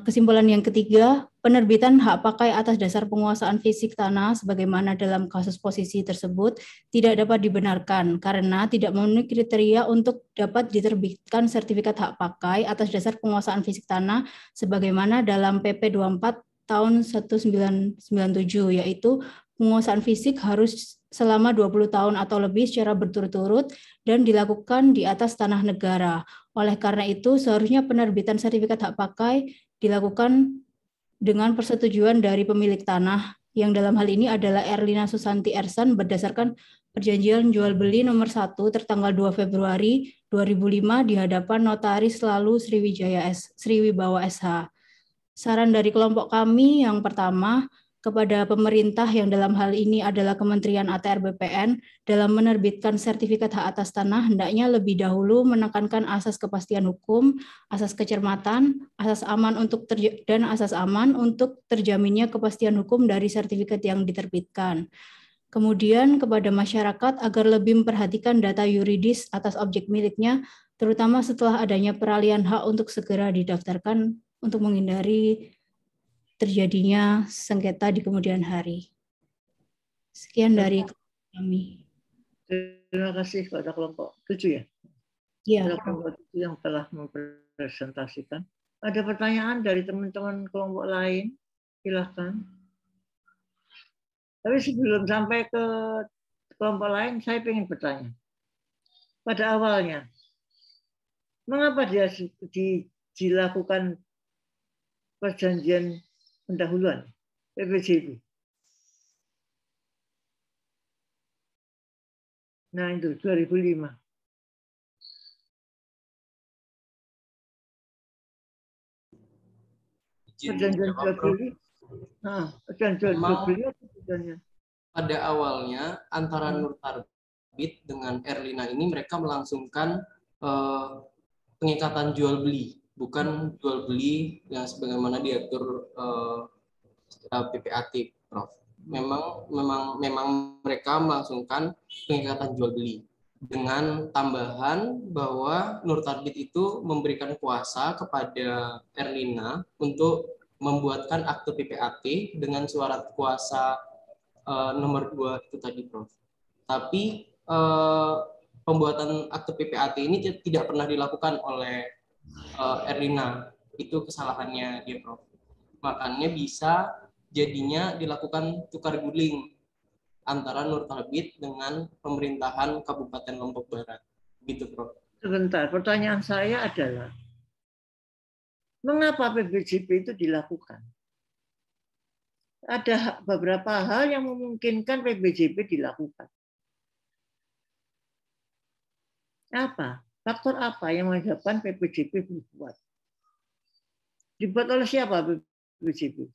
Speaker 2: Kesimpulan yang ketiga, penerbitan hak pakai atas dasar penguasaan fisik tanah sebagaimana dalam kasus posisi tersebut tidak dapat dibenarkan karena tidak memenuhi kriteria untuk dapat diterbitkan sertifikat hak pakai atas dasar penguasaan fisik tanah sebagaimana dalam PP 24 tahun 1997, yaitu penguasaan fisik harus selama 20 tahun atau lebih secara berturut-turut dan dilakukan di atas tanah negara. Oleh karena itu, seharusnya penerbitan sertifikat hak pakai dilakukan dengan persetujuan dari pemilik tanah, yang dalam hal ini adalah Erlina Susanti Ersan berdasarkan perjanjian jual beli nomor 1 tertanggal 2 Februari 2005 di hadapan Notaris Lalu Sriwibawa SH. Saran dari kelompok kami yang pertama, kepada pemerintah yang dalam hal ini adalah Kementerian ATR BPN dalam menerbitkan sertifikat hak atas tanah hendaknya lebih dahulu menekankan asas kepastian hukum, asas kecermatan, asas aman untuk terjaminnya kepastian hukum dari sertifikat yang diterbitkan. Kemudian kepada masyarakat agar lebih memperhatikan data yuridis atas objek miliknya, terutama setelah adanya peralihan hak untuk segera didaftarkan untuk menghindari terjadinya sengketa di kemudian hari. Sekian dari kami.
Speaker 1: Terima kasih pada kelompok 7 ya.
Speaker 2: Ya.
Speaker 1: Kelompok 7 yang telah mempresentasikan. Ada pertanyaan dari teman-teman kelompok lain? Silahkan. Tapi sebelum sampai ke kelompok lain, saya ingin bertanya. Pada awalnya, mengapa dia dilakukan perjanjian pendahuluan PPJB? Nah itu 2005. Perjanjian jual beli. Perjanjian jual beli apa perjanjian?
Speaker 7: Pada awalnya antara Nur Tarbit dengan Erlina ini mereka melangsungkan pengikatan jual beli, bukan jual beli yang sebagaimana diatur PPAT, Prof. Memang mereka melangsungkan pengikatan jual beli dengan tambahan bahwa Nur Tarbit itu memberikan kuasa kepada Erlina untuk membuatkan akte PPAT dengan surat kuasa nomor 2 itu tadi, Prof. Tapi pembuatan akte PPAT ini tidak pernah dilakukan oleh Erlina. Itu kesalahannya dia, Prof. Makanya bisa jadinya dilakukan tukar guling antara Nur Tarbit dengan pemerintahan Kabupaten Lombok Barat. Gitu, Prof.
Speaker 1: Sebentar, pertanyaan saya adalah mengapa PPJB itu dilakukan? Ada beberapa hal yang memungkinkan PPJB dilakukan. Apa? Faktor apa yang menyebabkan PPJB dibuat? Dibuat oleh siapa PPJB?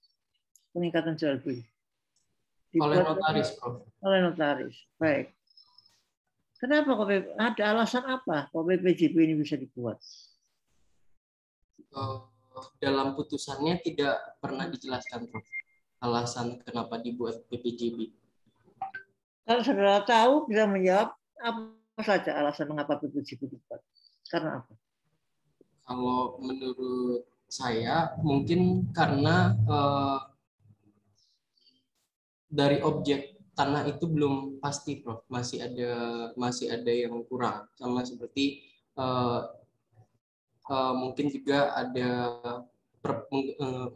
Speaker 1: Pengikatan jual beli.
Speaker 7: Oleh notaris, Prof.
Speaker 1: Oleh notaris. Baik. Kenapa kok ada alasan apa kok PPJB ini bisa dibuat?
Speaker 7: Dalam putusannya tidak pernah dijelaskan, Prof. Alasan kenapa dibuat PPJB.
Speaker 1: Kalau saudara tahu bisa menjawab apa saja alasan mengapa PPJB dibuat? Karena apa?
Speaker 7: Kalau menurut saya mungkin karena dari objek tanah itu belum pasti, Prof. Masih ada yang kurang, sama seperti mungkin juga ada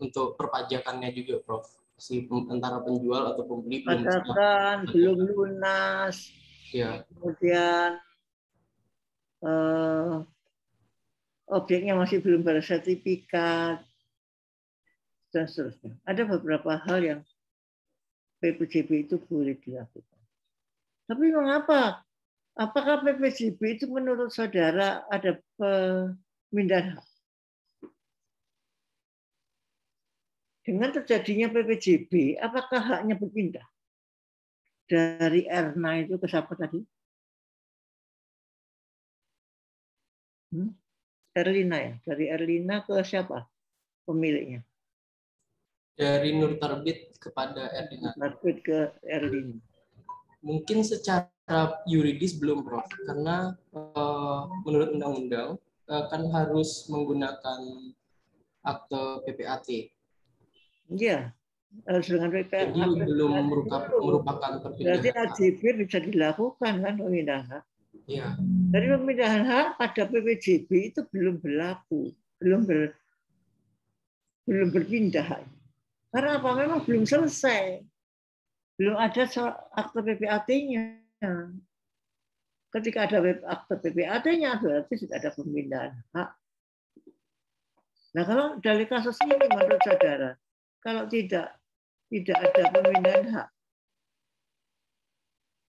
Speaker 7: untuk perpajakannya juga, Prof. Si antara penjual atau pembeli
Speaker 1: belum lunas,
Speaker 7: ya.
Speaker 1: Kemudian objeknya masih belum bersertifikat dan seterusnya. Ada beberapa hal yang PPJB itu boleh dilakukan. Tapi mengapa? Apakah PPJB itu menurut saudara ada pemindahan hak? Dengan terjadinya PPJB, apakah haknya berpindah dari Erna itu ke siapa tadi? Erlina ya, dari Erlina ke siapa pemiliknya?
Speaker 7: Dari Nur Tarbit kepada Erlina.
Speaker 1: Tarbit ke Erlina.
Speaker 7: Mungkin secara yuridis belum, Prof. Karena menurut undang-undang kan harus menggunakan akte PPAT.
Speaker 1: Iya, harus dengan PPAT.
Speaker 7: Jadi belum merupakan perpindahan.
Speaker 1: Berarti AJB bisa dilakukan kan pemindahan hak.
Speaker 7: Iya.
Speaker 1: Dari pemindahan hak pada PPJB itu belum berlaku, belum berpindah. Karena apa? Memang belum selesai. Belum ada akte PPAT-nya. Ketika ada akte PPAT-nya, berarti sudah ada pemindahan hak. Nah, kalau dari kasus ini menurut saudara, kalau tidak ada pemindahan hak,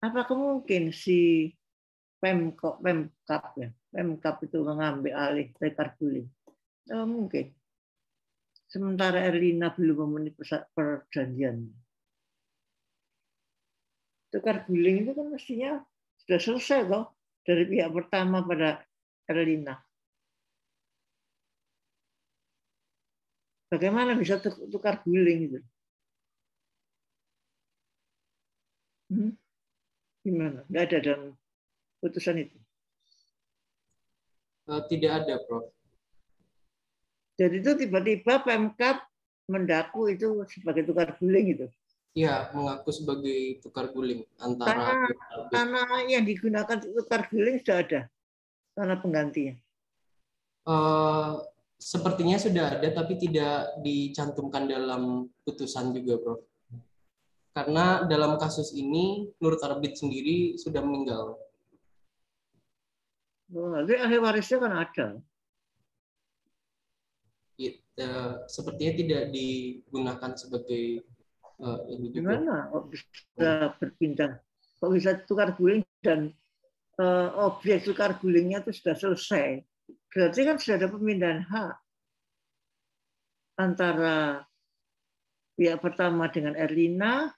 Speaker 1: apakah mungkin si Pemkap itu mengambil alih rekar guling? Mungkin. Sementara Erlina belum memenuhi perjanjian. tukar guling itu kan mestinya sudah selesai toh dari pihak pertama pada Erlina. Bagaimana bisa tukar guling itu? Gimana? Nggak ada dalam putusan itu.
Speaker 7: Tidak ada, Prof.
Speaker 1: Jadi itu tiba-tiba Pemkab mendaku itu sebagai tukar guling itu.
Speaker 7: Ya, mengaku sebagai tukar guling antara
Speaker 1: tanah yang digunakan tukar guling sudah ada tanah penggantinya.
Speaker 7: Sepertinya sudah ada, tapi tidak dicantumkan dalam putusan juga, Prof. Karena dalam kasus ini Nur Tarbit sendiri sudah meninggal.
Speaker 1: Nanti ahli warisnya kan ada.
Speaker 7: Sepertinya tidak digunakan sebagai ini juga.
Speaker 1: Gimana kok bisa berpindah? Kok bisa tukar guling dan objek tukar gulingnya itu sudah selesai? Berarti kan sudah ada pemindahan hak antara pihak pertama dengan Erlina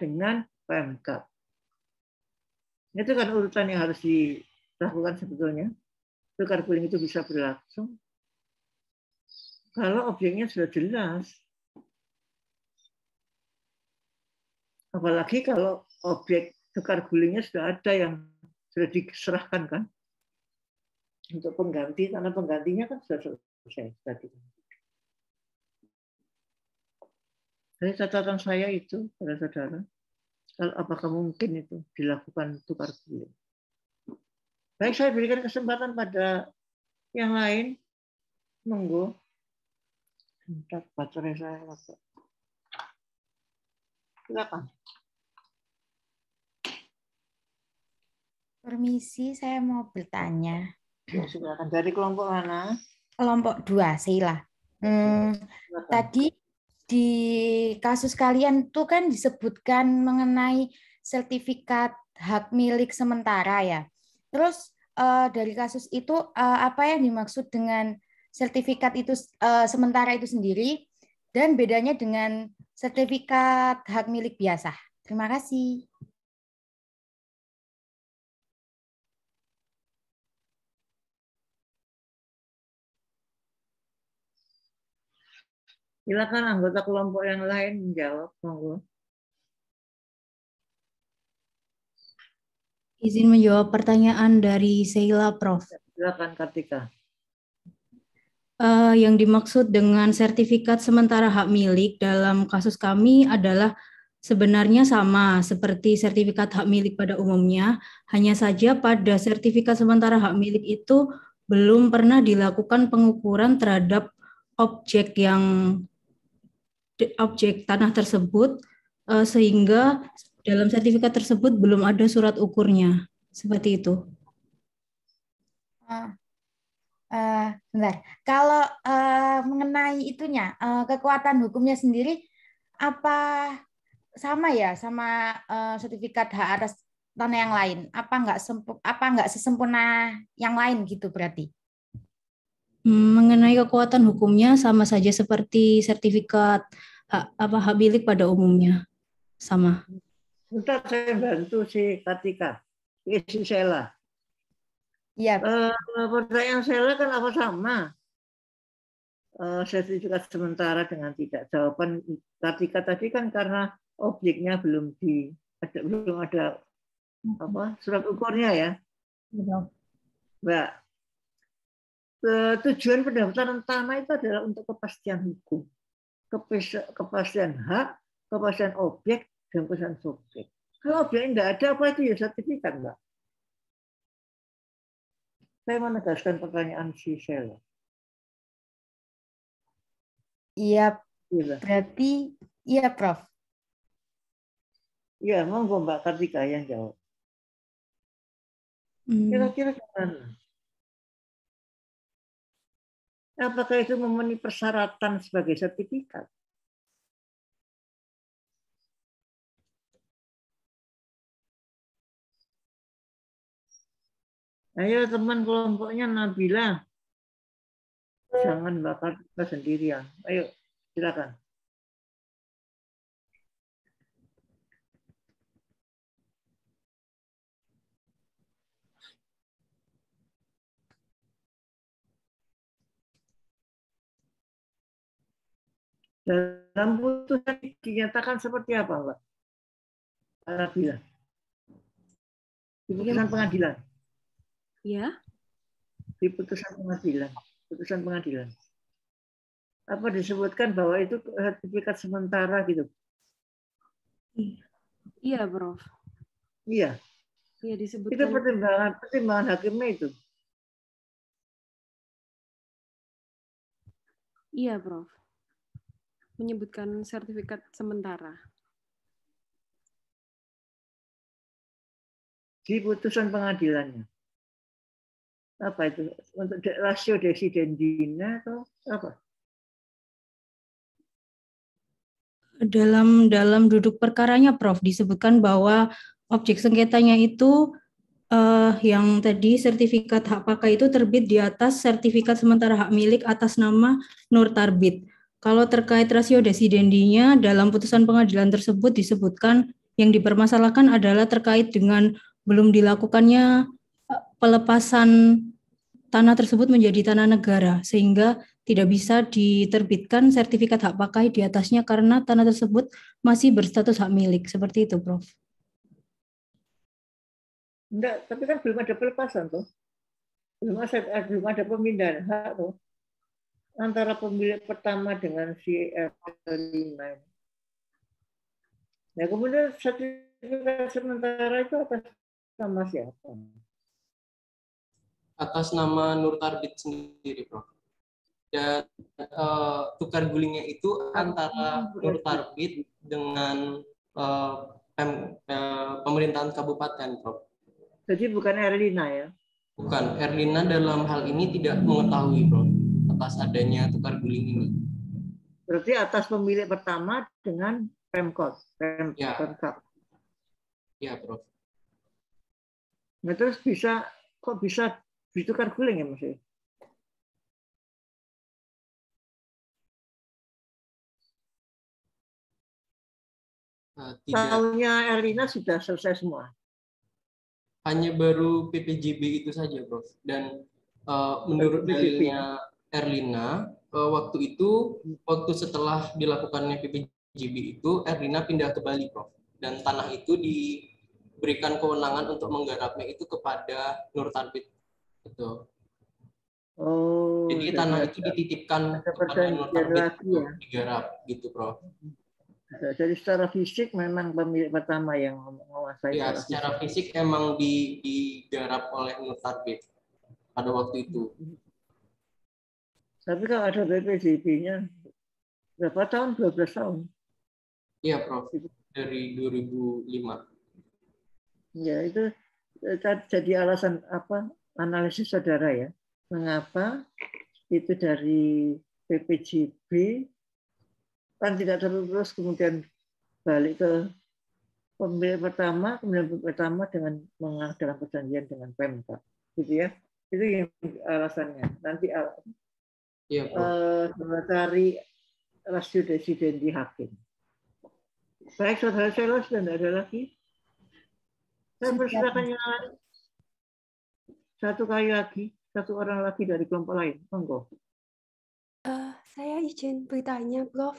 Speaker 1: dengan Pemkab. Itu kan urutan yang harus dilakukan sebetulnya. Tukar guling itu bisa berlangsung kalau objeknya sudah jelas. Apalagi kalau objek tukar gulingnya sudah ada yang sudah diserahkan kan untuk pengganti, karena penggantinya kan sudah selesai tadi. Dari catatan saya itu, para saudara, kalau apakah mungkin itu dilakukan tukar guling? Baik, saya berikan kesempatan pada yang lain. Monggo. Bentar, baterai saya masuk. Silakan.
Speaker 9: Permisi, saya mau bertanya.
Speaker 1: Silakan. Dari kelompok mana?
Speaker 9: Kelompok 2, Sheila. Tadi di kasus kalian tuh kan disebutkan mengenai sertifikat hak milik sementara ya. Terus dari kasus itu apa yang dimaksud dengan sertifikat itu sementara itu sendiri dan bedanya dengan sertifikat hak milik biasa? Terima kasih.
Speaker 1: Silakan anggota kelompok yang lain menjawab, monggo.
Speaker 2: Izin menjawab pertanyaan dari Sheila, Prof.
Speaker 1: Silakan, Kartika.
Speaker 2: Yang dimaksud dengan sertifikat sementara hak milik dalam kasus kami adalah sebenarnya sama seperti sertifikat hak milik pada umumnya, hanya saja pada sertifikat sementara hak milik itu belum pernah dilakukan pengukuran terhadap objek tanah tersebut, sehingga dalam sertifikat tersebut belum ada surat ukurnya. Seperti itu.
Speaker 9: Bentar. Kalau mengenai itunya, kekuatan hukumnya sendiri, apa sama ya sama sertifikat hak atas tanah yang lain? Apa nggak sesempurna yang lain gitu berarti?
Speaker 2: Mengenai kekuatan hukumnya sama saja seperti sertifikat hak milik pada umumnya, sama.
Speaker 1: Bentar, saya bantu si Kartika, si Sheila.
Speaker 9: Iya.
Speaker 1: Pertanyaan Sheila kan apa sama? Sertifikat sementara dengan tidak. Jawaban Kartika tadi kan karena objeknya belum ada surat ukurnya ya. Mbak, tujuan pendaftaran tanah itu adalah untuk kepastian hukum, kepastian hak, kepastian objek, dan kepastian subjek. Kalau objeknya tidak ada, apa itu ya sertifikat, Mbak? Saya menegaskan pertanyaan si Sheila.
Speaker 9: Iya, berarti iya, Prof.
Speaker 1: Iya, monggo Mbak Kartika yang jawab. Kira-kira gimana? Apakah itu memenuhi persyaratan sebagai sertifikat? Ayo teman kelompoknya Nabila. Jangan bakar kita sendirian. Ayo, silakan. Dalam putusan dinyatakan seperti apa, Mbak? Nabila. Di putusan pengadilan.
Speaker 6: Ya.
Speaker 1: Di putusan pengadilan. Putusan pengadilan. Apa disebutkan bahwa itu sertifikat sementara gitu?
Speaker 6: Iya, Prof.
Speaker 1: Iya.
Speaker 6: Iya, disebutkan.
Speaker 1: Itu pertimbangan hakimnya itu.
Speaker 6: Iya, Prof. Menyebutkan sertifikat sementara.
Speaker 1: Di putusan pengadilannya. Apa itu? Untuk rasio desidendina atau apa?
Speaker 2: Dalam duduk perkaranya, Prof, disebutkan bahwa objek sengketanya itu yang tadi sertifikat hak pakai itu terbit di atas sertifikat sementara hak milik atas nama Nur Tarbit. Kalau terkait rasio desidendinya, dalam putusan pengadilan tersebut disebutkan yang dipermasalahkan adalah terkait dengan belum dilakukannya pelepasan tanah tersebut menjadi tanah negara, sehingga tidak bisa diterbitkan sertifikat hak pakai di atasnya karena tanah tersebut masih berstatus hak milik. Seperti itu, Prof.
Speaker 1: Enggak, tapi kan belum ada pelepasan tuh. Belum ada pemindahan hak tuh. Antara pemilik pertama dengan si R5. Nah, kemudian sertifikat sementara itu atas nama siapa?
Speaker 7: Atas nama Nur Tarbit sendiri, Prof. Dan tukar gulingnya itu antara Nur Tarbit dengan pemerintahan kabupaten, Prof.
Speaker 1: Jadi bukan Erlina ya?
Speaker 7: Bukan, Erlina dalam hal ini tidak mengetahui, Prof, atas adanya tukar guling ini.
Speaker 1: Berarti atas pemilik pertama dengan Pemkot, Pemkap.
Speaker 7: Ya, Prof.
Speaker 1: Nah, terus kok bisa ditukar guling ya, Mas? Tahunnya Erlina sudah selesai semua.
Speaker 7: Hanya baru PPJB itu saja, Prof. Dan menurut dalilnya Erlina, waktu setelah dilakukannya PPJB itu, Erlina pindah ke Bali, Prof. Dan tanah itu diberikan kewenangan untuk menggarapnya itu kepada Nur Tarbit. Gitu.
Speaker 1: Oh,
Speaker 7: jadi tanah itu dititipkan kepada Nur Tarbit untuk digarap, gitu, Prof.
Speaker 1: Jadi secara fisik memang pemilik pertama yang menguasai.
Speaker 7: Ya, secara fisik emang digarap oleh Nur Tarbit pada waktu itu.
Speaker 1: Tapi kalau ada PPJB-nya berapa tahun? 12 tahun.
Speaker 7: Iya, Prof. Dari 2005.
Speaker 1: Ya, itu jadi alasan apa? Analisis saudara ya. Mengapa itu dari PPJB kan tidak terus kemudian balik ke pemilik pertama, kemudian pemilik pertama dengan mengadakan perjanjian dengan Pemkab, gitu ya. Itu yang alasannya. Nanti cari rasio desidendi hakim. Baik, saudara saya sudah tidak ada lagi. Saya persilakan yang lain. Satu orang lagi dari kelompok lain. Monggo.
Speaker 10: Saya izin bertanya, Prof.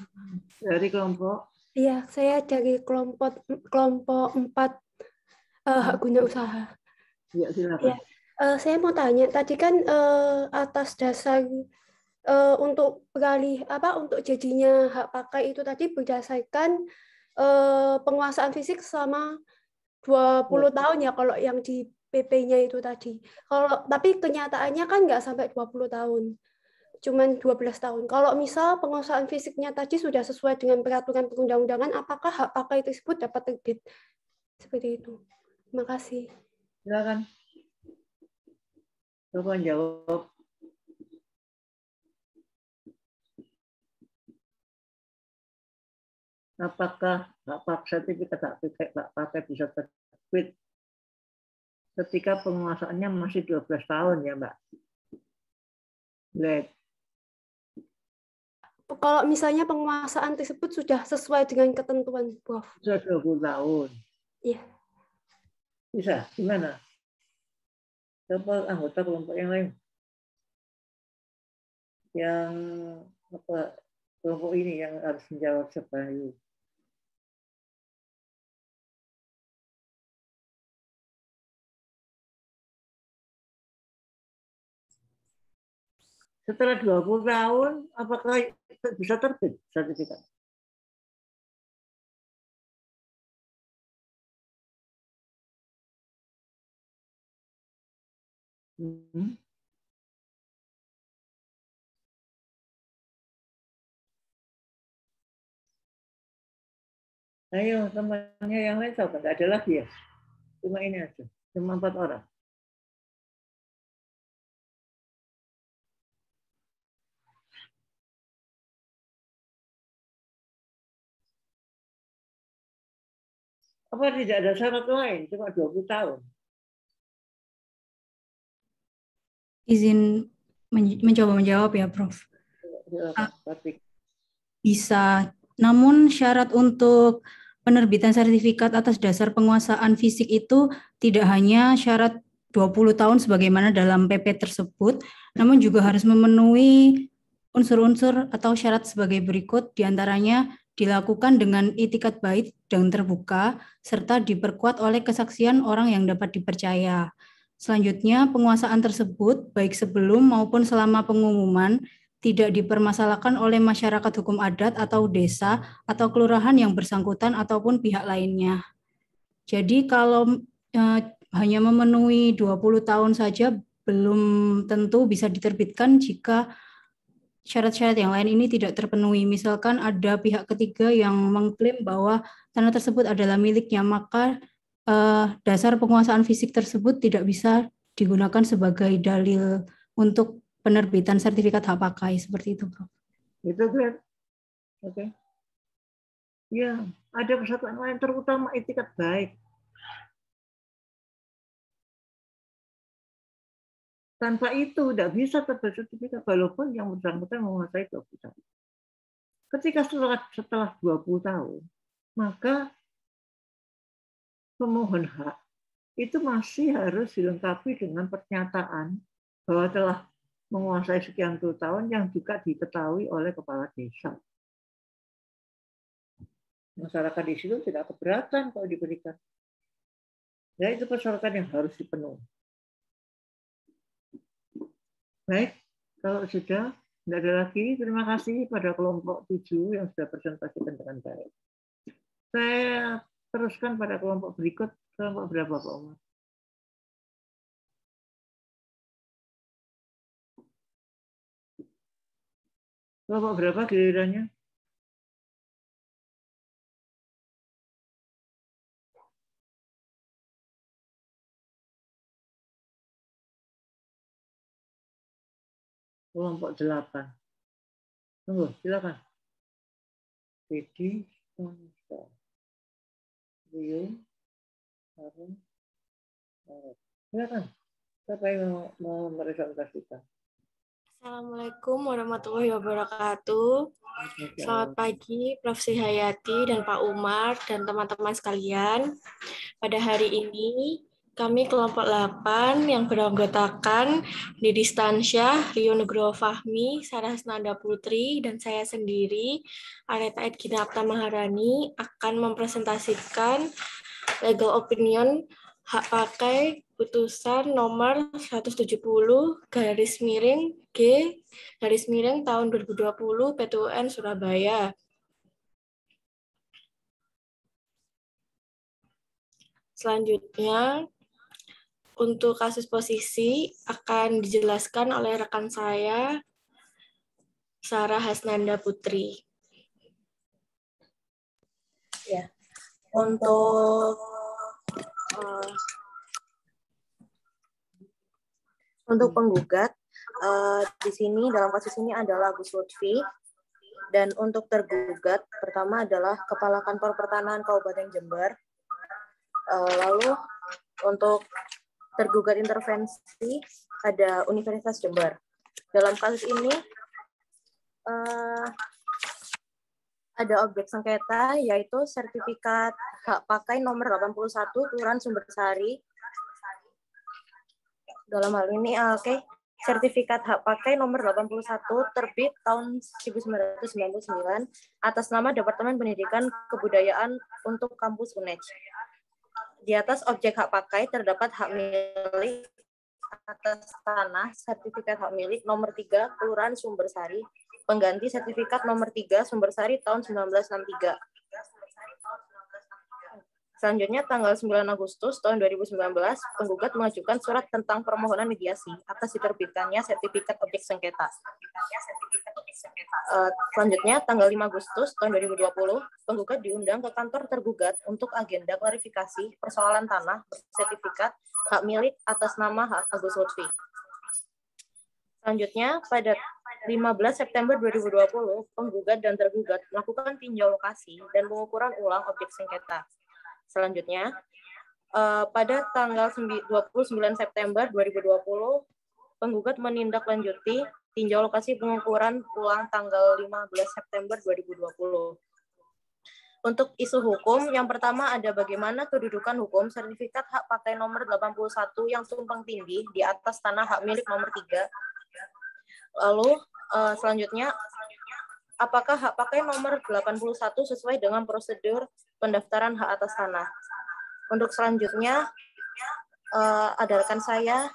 Speaker 1: Dari kelompok?
Speaker 10: Iya, saya dari kelompok 4 hak guna usaha.
Speaker 1: Ya, silakan.
Speaker 10: Ya, saya mau tanya, tadi kan atas dasar untuk untuk jadinya hak pakai itu tadi berdasarkan penguasaan fisik selama 20 tahun ya kalau yang di PP-nya itu tadi. Tapi kenyataannya kan nggak sampai 20 tahun. Cuman 12 tahun. Kalau misal penguasaan fisiknya tadi sudah sesuai dengan peraturan perundang-undangan, apakah hak pakai tersebut dapat terbit? Seperti itu. Terima kasih.
Speaker 1: Silakan. Coba jawab. Apakah sertifikat hak pakai bisa terbit ketika penguasaannya masih 12 tahun ya, Mbak? Lihat.
Speaker 10: Kalau misalnya penguasaan tersebut sudah sesuai dengan ketentuan, Prof.
Speaker 1: Sudah 20 tahun.
Speaker 10: Iya.
Speaker 1: Bisa? Gimana? Coba anggota kelompok yang lain. Yang Kelompok ini yang harus menjawab Sebayu. Setelah 20 tahun, apakah bisa terbit sertifikat? Ayo, temannya yang lain tahu nggak ada lagi ya? Cuma ini aja, cuma 4 orang. Apa tidak ada syarat lain, cuma 20 tahun?
Speaker 2: Izin mencoba menjawab ya, Prof. Bisa, namun syarat untuk penerbitan sertifikat atas dasar penguasaan fisik itu tidak hanya syarat 20 tahun sebagaimana dalam PP tersebut, namun juga harus memenuhi unsur-unsur atau syarat sebagai berikut, diantaranya dilakukan dengan itikat baik dan terbuka, serta diperkuat oleh kesaksian orang yang dapat dipercaya. Selanjutnya, penguasaan tersebut, baik sebelum maupun selama pengumuman, tidak dipermasalahkan oleh masyarakat hukum adat atau desa atau kelurahan yang bersangkutan ataupun pihak lainnya. Jadi kalau hanya memenuhi 20 tahun saja belum tentu bisa diterbitkan jika syarat-syarat yang lain ini tidak terpenuhi. Misalkan ada pihak ketiga yang mengklaim bahwa tanah tersebut adalah miliknya, maka dasar penguasaan fisik tersebut tidak bisa digunakan sebagai dalil untuk penerbitan sertifikat hak pakai, seperti itu, Prof.
Speaker 1: Itu kan? Oke. Ya, ada persatuan lain terutama itikat baik. Tanpa itu tidak bisa terbit sertifikat walaupun yang bersangkutan menguasai 20 tahun. Ketika setelah 20 tahun, maka pemohon hak itu masih harus dilengkapi dengan pernyataan bahwa telah menguasai sekian puluh tahun yang juga diketahui oleh kepala desa. Masyarakat di situ tidak keberatan kalau diberikan. Ya, itu persyaratan yang harus dipenuhi. Baik, kalau sudah tidak ada lagi, terima kasih pada kelompok 7 yang sudah presentasikan dengan baik. Saya teruskan pada kelompok berikut. Kelompok berapa, Pak Umar? Kelompok berapa gilirannya? Kelompok 8. Tunggu, silakan. Dedi, Tonsa, Rio, Harun, silakan. Siapa yang mau meresentasikan?
Speaker 11: Assalamualaikum warahmatullahi wabarakatuh. Selamat pagi, Prof. Sri Hayati dan Pak Umar dan teman-teman sekalian. Pada hari ini, kami kelompok 8 yang beranggotakan Didi Stansyah, Rio Nugroho Fahmi, Sarah Hasnanda Putri, dan saya sendiri, Areta Edginapta Maharani, akan mempresentasikan legal opinion hak pakai putusan nomor 170 garis miring G garis miring tahun 2020 PT-UN Surabaya. Selanjutnya, untuk kasus posisi akan dijelaskan oleh rekan saya, Sarah Hasnanda Putri. Ya, untuk penggugat, di sini dalam kasus ini adalah Gus Lutfi, dan untuk tergugat pertama adalah Kepala Kantor Pertanahan Kabupaten Jember. Lalu untuk tergugat intervensi ada Universitas Jember. Dalam kasus ini ada objek sengketa yaitu sertifikat hak pakai nomor 81 Kelurahan Sumbersari. Dalam hal ini, sertifikat hak pakai nomor 81 terbit tahun 1999 atas nama Departemen Pendidikan Kebudayaan untuk kampus UNED. Di atas objek hak pakai terdapat hak milik atas tanah, sertifikat hak milik nomor 3 Kelurahan Sumbersari, pengganti sertifikat nomor 3 Sumbersari tahun 1963. Selanjutnya, tanggal 9 Agustus tahun 2019, penggugat mengajukan surat tentang permohonan mediasi atas diterbitkannya sertifikat objek sengketa. Selanjutnya, tanggal 5 Agustus tahun 2020, penggugat diundang ke kantor tergugat untuk agenda klarifikasi persoalan tanah sertifikat hak milik atas nama hak Agus Lutfi. Selanjutnya, pada 15 September 2020, penggugat dan tergugat melakukan tinjau lokasi dan pengukuran ulang objek sengketa. Selanjutnya, pada tanggal 29 September 2020, penggugat menindaklanjuti tinjau lokasi pengukuran ulang tanggal 15 September 2020. Untuk isu hukum, yang pertama ada bagaimana kedudukan hukum sertifikat hak pakai nomor 81 yang tumpang tindih di atas tanah hak milik nomor 3. Lalu, selanjutnya, apakah hak pakai nomor 81 sesuai dengan prosedur pendaftaran hak atas tanah? Untuk selanjutnya, ada rekan saya,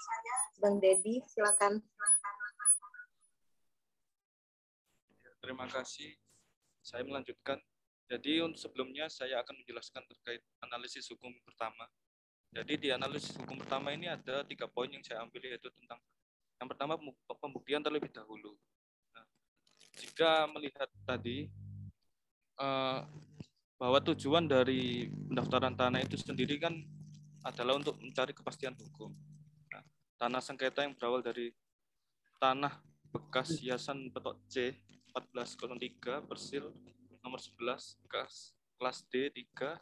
Speaker 11: Bang Dedi, silakan.
Speaker 4: Terima kasih. Saya melanjutkan. Jadi sebelumnya saya akan menjelaskan terkait analisis hukum pertama. Jadi di analisis hukum pertama ini ada 3 poin yang saya ambil, yaitu tentang yang pertama pembuktian terlebih dahulu. Nah, jika melihat tadi bahwa tujuan dari pendaftaran tanah itu sendiri kan adalah untuk mencari kepastian hukum. Nah, tanah sengketa yang berawal dari tanah bekas hiasan petok C 1403 persil nomor 11 kelas D 3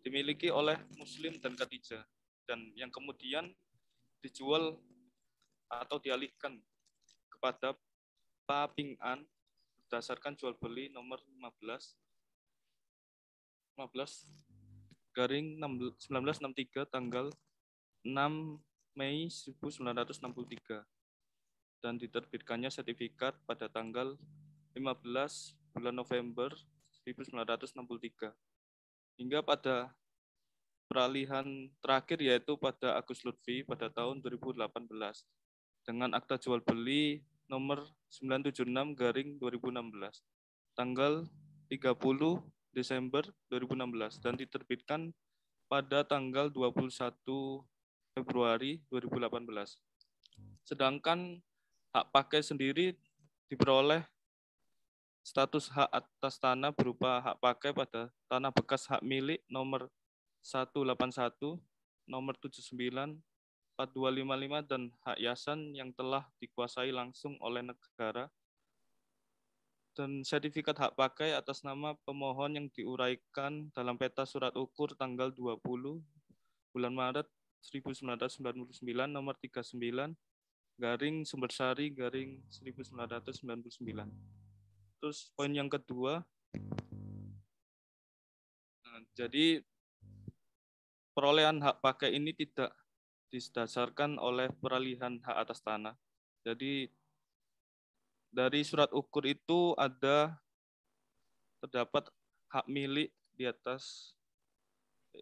Speaker 4: dimiliki oleh Muslim dan Khadijah, dan yang kemudian dijual atau dialihkan kepada Pak Ping An berdasarkan jual beli nomor 1963 tanggal 6 Mei 1963 dan diterbitkannya sertifikat pada tanggal 15 bulan November 1963 hingga pada peralihan terakhir yaitu pada Agus Lutfi pada tahun 2018 dengan akta jual beli nomor 976/2016 tanggal 30 Desember 2016 dan diterbitkan pada tanggal 21 Februari 2018. Sedangkan hak pakai sendiri diperoleh status hak atas tanah berupa hak pakai pada tanah bekas hak milik nomor 181, nomor 79, 4255 dan hak yasan yang telah dikuasai langsung oleh negara, dan sertifikat hak pakai atas nama pemohon yang diuraikan dalam peta surat ukur tanggal 20 bulan Maret 1999 nomor 39 garing Sumbersari garing 1999. Terus poin yang kedua, jadi perolehan hak pakai ini tidak didasarkan oleh peralihan hak atas tanah. Jadi dari surat ukur itu terdapat hak milik di atas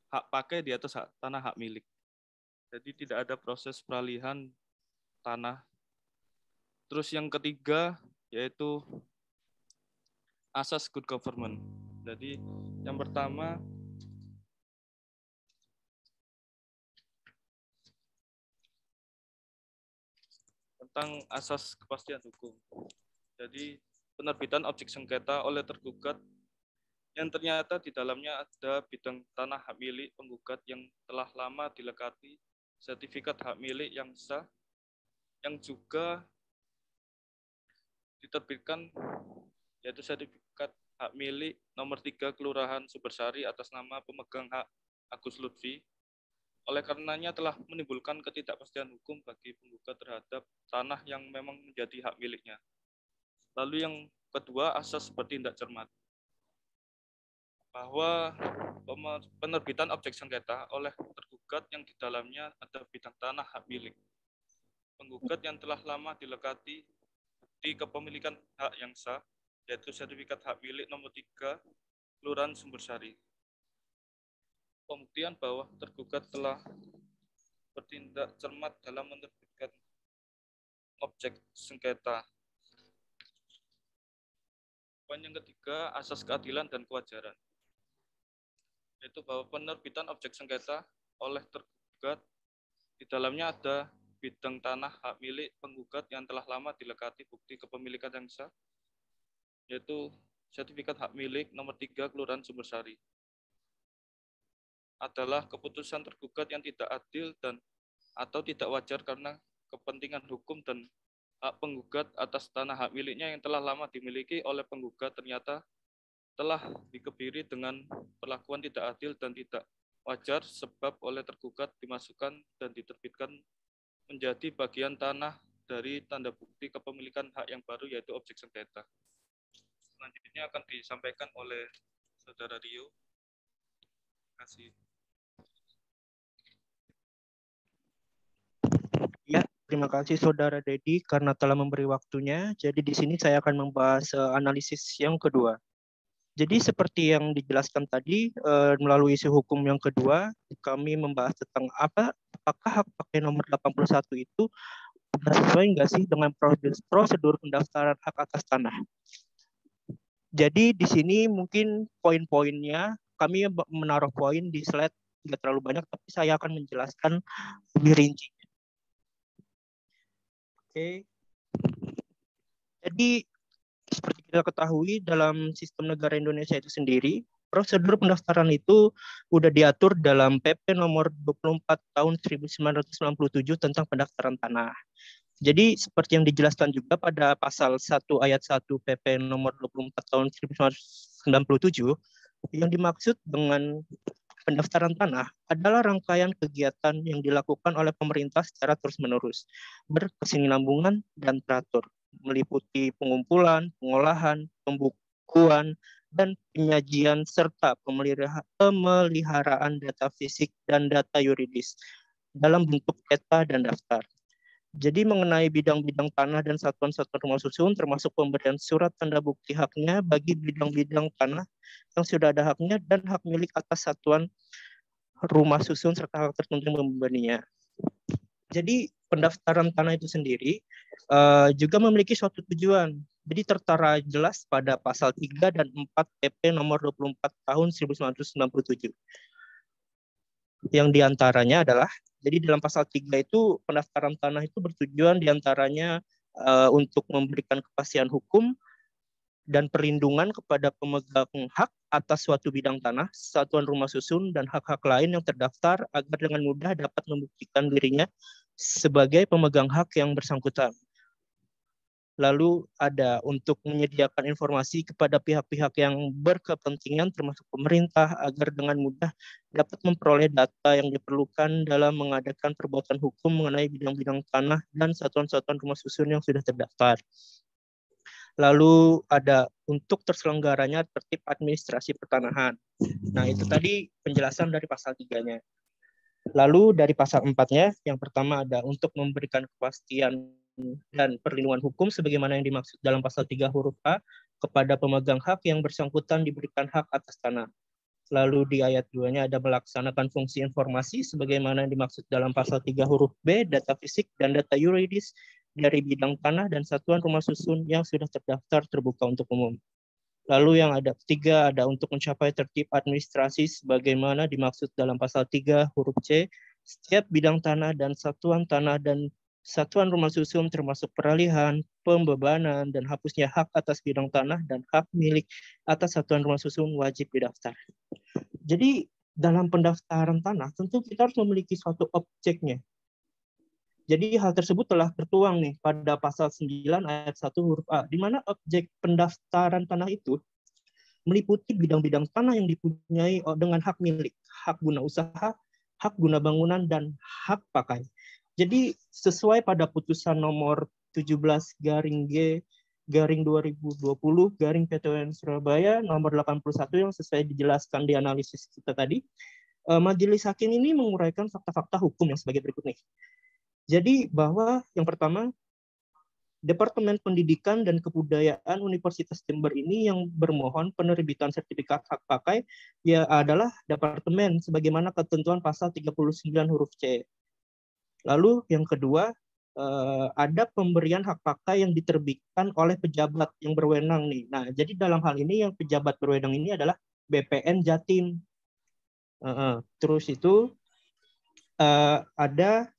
Speaker 4: hak pakai di atas tanah hak milik. Jadi tidak ada proses peralihan tanah. Terus yang ketiga yaitu asas good government. Jadi yang pertama tentang asas kepastian hukum. Jadi penerbitan objek sengketa oleh tergugat yang ternyata di dalamnya ada bidang tanah hak milik penggugat yang telah lama dilekati sertifikat hak milik yang sah, yang juga diterbitkan yaitu sertifikat hak milik nomor 3 Kelurahan Sumbersari atas nama pemegang hak Agus Lutfi. Oleh karenanya telah menimbulkan ketidakpastian hukum bagi penggugat terhadap tanah yang memang menjadi hak miliknya. Lalu yang kedua, asas bertindak cermat. Bahwa penerbitan objek sengketa oleh tergugat yang di dalamnya ada bidang tanah hak milik. penggugat yang telah lama dilekati bukti kepemilikan hak yang sah, yaitu sertifikat hak milik nomor 3 Kelurahan Sumbersari. Pembuktian bahwa tergugat telah bertindak cermat dalam menerbitkan objek sengketa. Poin yang ketiga, asas keadilan dan kewajaran, yaitu bahwa penerbitan objek sengketa oleh tergugat di dalamnya ada bidang tanah hak milik penggugat yang telah lama dilekati bukti kepemilikan yang sah, yaitu sertifikat hak milik nomor 3 Kelurahan Sumbersari. Adalah keputusan tergugat yang tidak adil dan atau tidak wajar karena kepentingan hukum dan hak penggugat atas tanah hak miliknya yang telah lama dimiliki oleh penggugat ternyata telah dikebiri dengan perlakuan tidak adil dan tidak wajar sebab oleh tergugat dimasukkan dan diterbitkan menjadi bagian tanah dari tanda bukti kepemilikan hak yang baru yaitu objek sengketa. Selanjutnya akan disampaikan oleh Saudara Rio. Terima kasih.
Speaker 12: Ya, terima kasih Saudara Dedi karena telah memberi waktunya. Jadi di sini saya akan membahas analisis yang kedua. Jadi seperti yang dijelaskan tadi, melalui isu hukum yang kedua, kami membahas tentang apakah hak pakai nomor 81 itu sudah sesuai nggak sih dengan prosedur pendaftaran hak atas tanah. Jadi di sini mungkin poin-poinnya, kami menaruh poin di slide tidak terlalu banyak, tapi saya akan menjelaskan lebih rinci. Oke. Jadi seperti kita ketahui dalam sistem negara Indonesia itu sendiri, prosedur pendaftaran itu sudah diatur dalam PP nomor 24 tahun 1997 tentang pendaftaran tanah. Jadi seperti yang dijelaskan juga pada pasal 1 ayat 1 PP nomor 24 tahun 1997, yang dimaksud dengan pendaftaran tanah adalah rangkaian kegiatan yang dilakukan oleh pemerintah secara terus-menerus, berkesinambungan dan teratur, meliputi pengumpulan, pengolahan, pembukuan, dan penyajian serta pemeliharaan data fisik dan data yuridis dalam bentuk peta dan daftar. Jadi mengenai bidang-bidang tanah dan satuan-satuan rumah susun termasuk pemberian surat tanda bukti haknya bagi bidang-bidang tanah yang sudah ada haknya dan hak milik atas satuan rumah susun serta hak tertentu yang membebaninya. Jadi pendaftaran tanah itu sendiri juga memiliki suatu tujuan. Jadi tertera jelas pada pasal 3 dan 4 PP nomor 24 tahun 1997. Yang diantaranya adalah, jadi dalam pasal 3 itu pendaftaran tanah itu bertujuan diantaranya untuk memberikan kepastian hukum dan perlindungan kepada pemegang hak atas suatu bidang tanah, satuan rumah susun, dan hak-hak lain yang terdaftar agar dengan mudah dapat membuktikan dirinya sebagai pemegang hak yang bersangkutan. Lalu ada untuk menyediakan informasi kepada pihak-pihak yang berkepentingan termasuk pemerintah agar dengan mudah dapat memperoleh data yang diperlukan dalam mengadakan perbuatan hukum mengenai bidang-bidang tanah dan satuan-satuan rumah susun yang sudah terdaftar. Lalu ada untuk terselenggaranya tertib administrasi pertanahan. Nah, itu tadi penjelasan dari pasal 3-nya. Lalu dari pasal 4-nya, yang pertama ada untuk memberikan kepastian dan perlindungan hukum sebagaimana yang dimaksud dalam pasal 3 huruf A kepada pemegang hak yang bersangkutan diberikan hak atas tanah. Lalu di ayat 2-nya ada melaksanakan fungsi informasi sebagaimana yang dimaksud dalam pasal 3 huruf B, data fisik dan data yuridis dari bidang tanah dan satuan rumah susun yang sudah terdaftar terbuka untuk umum. Lalu yang ada 3 ada untuk mencapai tertib administrasi sebagaimana dimaksud dalam pasal 3 huruf C, setiap bidang tanah dan satuan rumah susun termasuk peralihan, pembebanan, dan hapusnya hak atas bidang tanah dan hak milik atas satuan rumah susun wajib didaftar. Jadi dalam pendaftaran tanah tentu kita harus memiliki suatu objeknya. Jadi hal tersebut telah tertuang nih pada pasal 9 ayat 1 huruf A, di mana objek pendaftaran tanah itu meliputi bidang-bidang tanah yang dipunyai dengan hak milik, hak guna usaha, hak guna bangunan, dan hak pakai. Jadi sesuai pada putusan nomor 17/G/2020/PTUN Surabaya nomor 81 yang sesuai dijelaskan di analisis kita tadi, Majelis Hakim ini menguraikan fakta-fakta hukum yang sebagai berikut nih. Jadi bahwa yang pertama, Departemen Pendidikan dan Kebudayaan Universitas Jember ini yang bermohon penerbitan sertifikat hak pakai ya adalah departemen sebagaimana ketentuan pasal 39 huruf C. Lalu yang kedua, ada pemberian hak pakai yang diterbitkan oleh pejabat yang berwenang nih. Nah, jadi dalam hal ini yang pejabat berwenang ini adalah BPN Jatim. Terus itu ada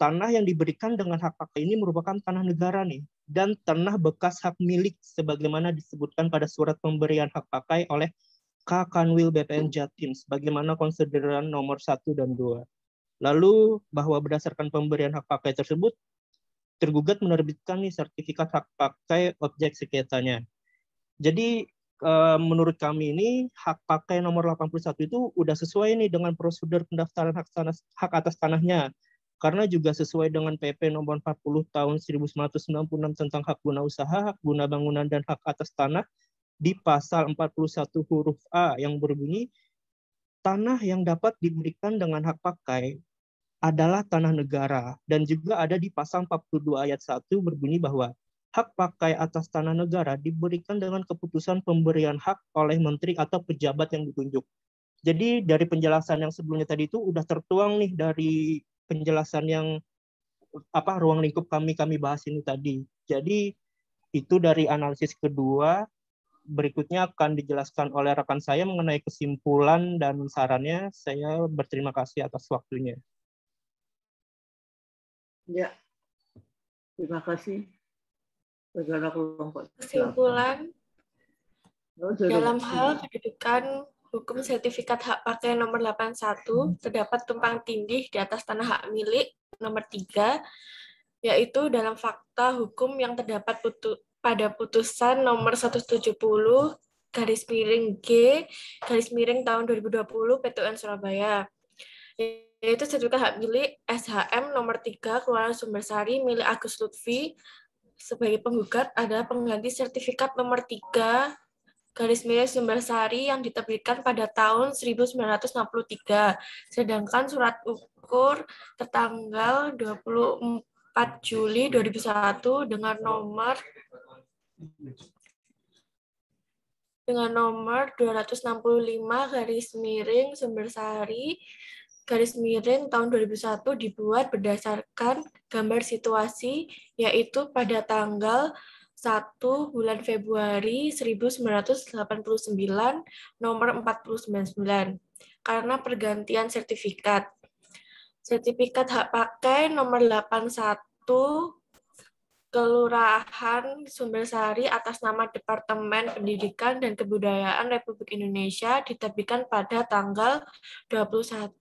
Speaker 12: tanah yang diberikan dengan hak pakai ini merupakan tanah negara nih, dan tanah bekas hak milik sebagaimana disebutkan pada surat pemberian hak pakai oleh K. Kanwil BPN Jatim sebagaimana konsideran nomor 1 dan 2. Lalu bahwa berdasarkan pemberian hak pakai tersebut, tergugat menerbitkan nih sertifikat hak pakai objek sengketanya. Jadi menurut kami ini hak pakai nomor 81 itu udah sesuai nih dengan prosedur pendaftaran hak atas tanahnya. Karena juga sesuai dengan PP nomor 40 tahun 1996 tentang hak guna usaha, hak guna bangunan, dan hak atas tanah di pasal 41 huruf A yang berbunyi, tanah yang dapat diberikan dengan hak pakai adalah tanah negara. Dan juga ada di pasal 42 ayat 1 berbunyi bahwa hak pakai atas tanah negara diberikan dengan keputusan pemberian hak oleh menteri atau pejabat yang ditunjuk. Jadi dari penjelasan yang sebelumnya tadi itu udah tertuang nih dari penjelasan yang ruang lingkup kami bahas ini tadi. Jadi itu dari analisis kedua. Berikutnya akan dijelaskan oleh rekan saya mengenai kesimpulan dan sarannya. Saya berterima kasih atas waktunya.
Speaker 1: Ya, terima kasih. Saudara kelompok.
Speaker 11: Kesimpulan dalam hal kedudukan hukum sertifikat hak pakai nomor 81 terdapat tumpang tindih di atas tanah hak milik nomor 3, yaitu dalam fakta hukum yang terdapat pada putusan nomor 170 /G tahun 2020 PT-UN Surabaya, yaitu sertifikat hak milik SHM nomor 3 Kelurahan Sumbersari milik Agus Lutfi sebagai penggugat adalah pengganti sertifikat nomor 3 Sumbersari yang diterbitkan pada tahun 1963, sedangkan surat ukur tertanggal 24 Juli 2001 dengan nomor 265 Sumbersari tahun 2001 dibuat berdasarkan gambar situasi, yaitu pada tanggal 1 bulan Februari 1989 nomor 499 karena pergantian sertifikat. Sertifikat hak pakai nomor 81 Kelurahan Sumbersari atas nama Departemen Pendidikan dan Kebudayaan Republik Indonesia diterbitkan pada tanggal 21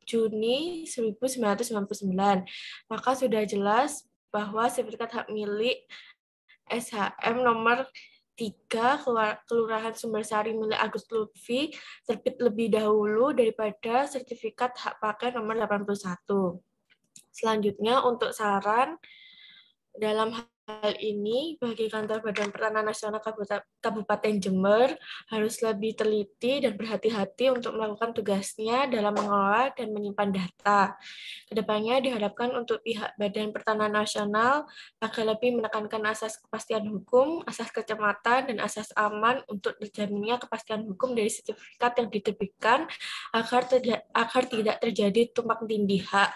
Speaker 11: Juni 1999. Maka sudah jelas bahwa sertifikat hak milik SHM nomor 3 Kelurahan Sumbersari milik Agus Lutfi terbit lebih dahulu daripada sertifikat hak pakai nomor 81. Selanjutnya untuk saran dalam hal ini, bagi Kantor Badan Pertanahan Nasional Kabupaten Jember harus lebih teliti dan berhati-hati untuk melakukan tugasnya dalam mengelola dan menyimpan data. Kedepannya diharapkan untuk pihak Badan Pertanahan Nasional agar lebih menekankan asas kepastian hukum, asas kecermatan, dan asas aman untuk terjaminnya kepastian hukum dari sertifikat yang diterbitkan agar tidak terjadi tumpang tindih hak.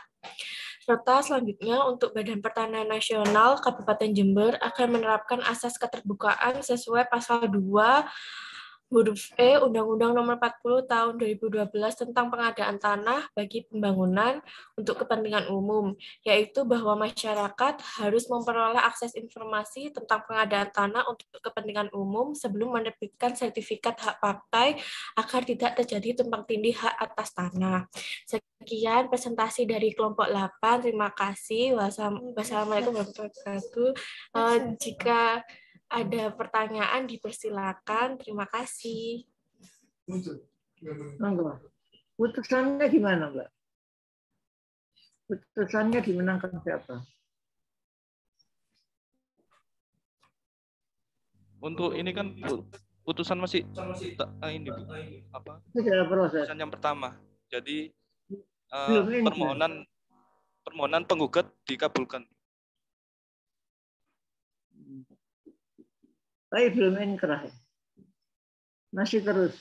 Speaker 11: Serta selanjutnya untuk Badan Pertanahan Nasional Kabupaten Jember akan menerapkan asas keterbukaan sesuai pasal 2 huruf E Undang-Undang Nomor 40 Tahun 2012 tentang pengadaan tanah bagi pembangunan untuk kepentingan umum, yaitu bahwa masyarakat harus memperoleh akses informasi tentang pengadaan tanah untuk kepentingan umum sebelum menerbitkan sertifikat hak pakai agar tidak terjadi tumpang tindih hak atas tanah. Sekian presentasi dari kelompok 8. Terima kasih. Wassalamualaikum warahmatullahi wabarakatuh. Jika ada pertanyaan dipersilakan. Terima kasih.
Speaker 1: Putusannya gimana, Mbak? Putusannya dimenangkan siapa?
Speaker 4: Untuk ini kan putusan masih ini Bu. Apa?
Speaker 1: Sudah proses.
Speaker 4: Putusan yang pertama. Jadi permohonan penggugat dikabulkan.
Speaker 1: Tapi belum inkrah. Masih terus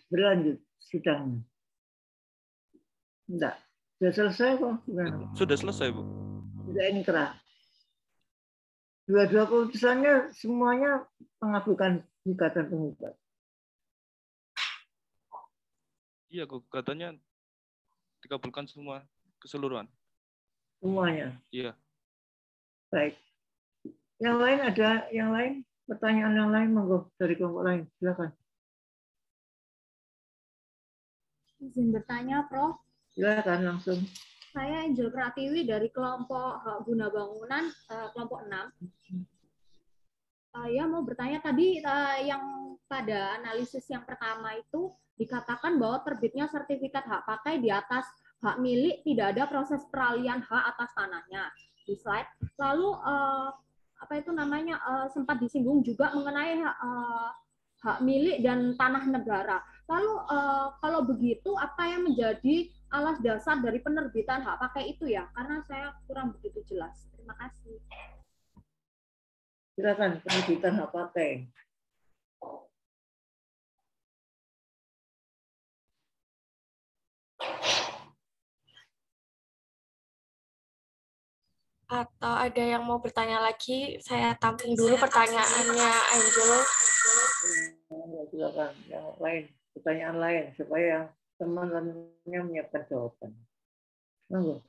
Speaker 1: berlanjut sidangnya. Enggak. Sudah selesai kok.
Speaker 4: Sudah selesai, Bu.
Speaker 1: Sudah inkrah. Dua-dua keputusannya semuanya mengabulkan gugatan penggugat.
Speaker 4: Iya, gugatannya dikabulkan semua keseluruhan.
Speaker 1: Semuanya.
Speaker 4: Iya.
Speaker 1: Baik. Yang lain ada yang lain? Pertanyaan yang lain monggo dari kelompok lain. Silakan.
Speaker 3: Izin bertanya, Prof.
Speaker 1: Silakan langsung.
Speaker 3: Saya Angel Pratiwi dari kelompok Hak Guna Bangunan, kelompok 6. Saya mau bertanya tadi yang pada analisis yang pertama itu dikatakan bahwa terbitnya sertifikat hak pakai di atas hak milik tidak ada proses peralihan hak atas tanahnya di slide. Lalu sempat disinggung juga mengenai hak milik dan tanah negara. Lalu kalau begitu apa yang menjadi alas dasar dari penerbitan hak pakai itu ya? Karena saya kurang begitu jelas. Terima kasih.
Speaker 1: Silakan penerbitan hak pakai.
Speaker 11: Atau ada yang mau bertanya lagi? Saya tampung dulu pertanyaannya Angel.
Speaker 1: Silakan yang lain, pertanyaan lain supaya teman-temannya menyiapkan jawaban. Monggo.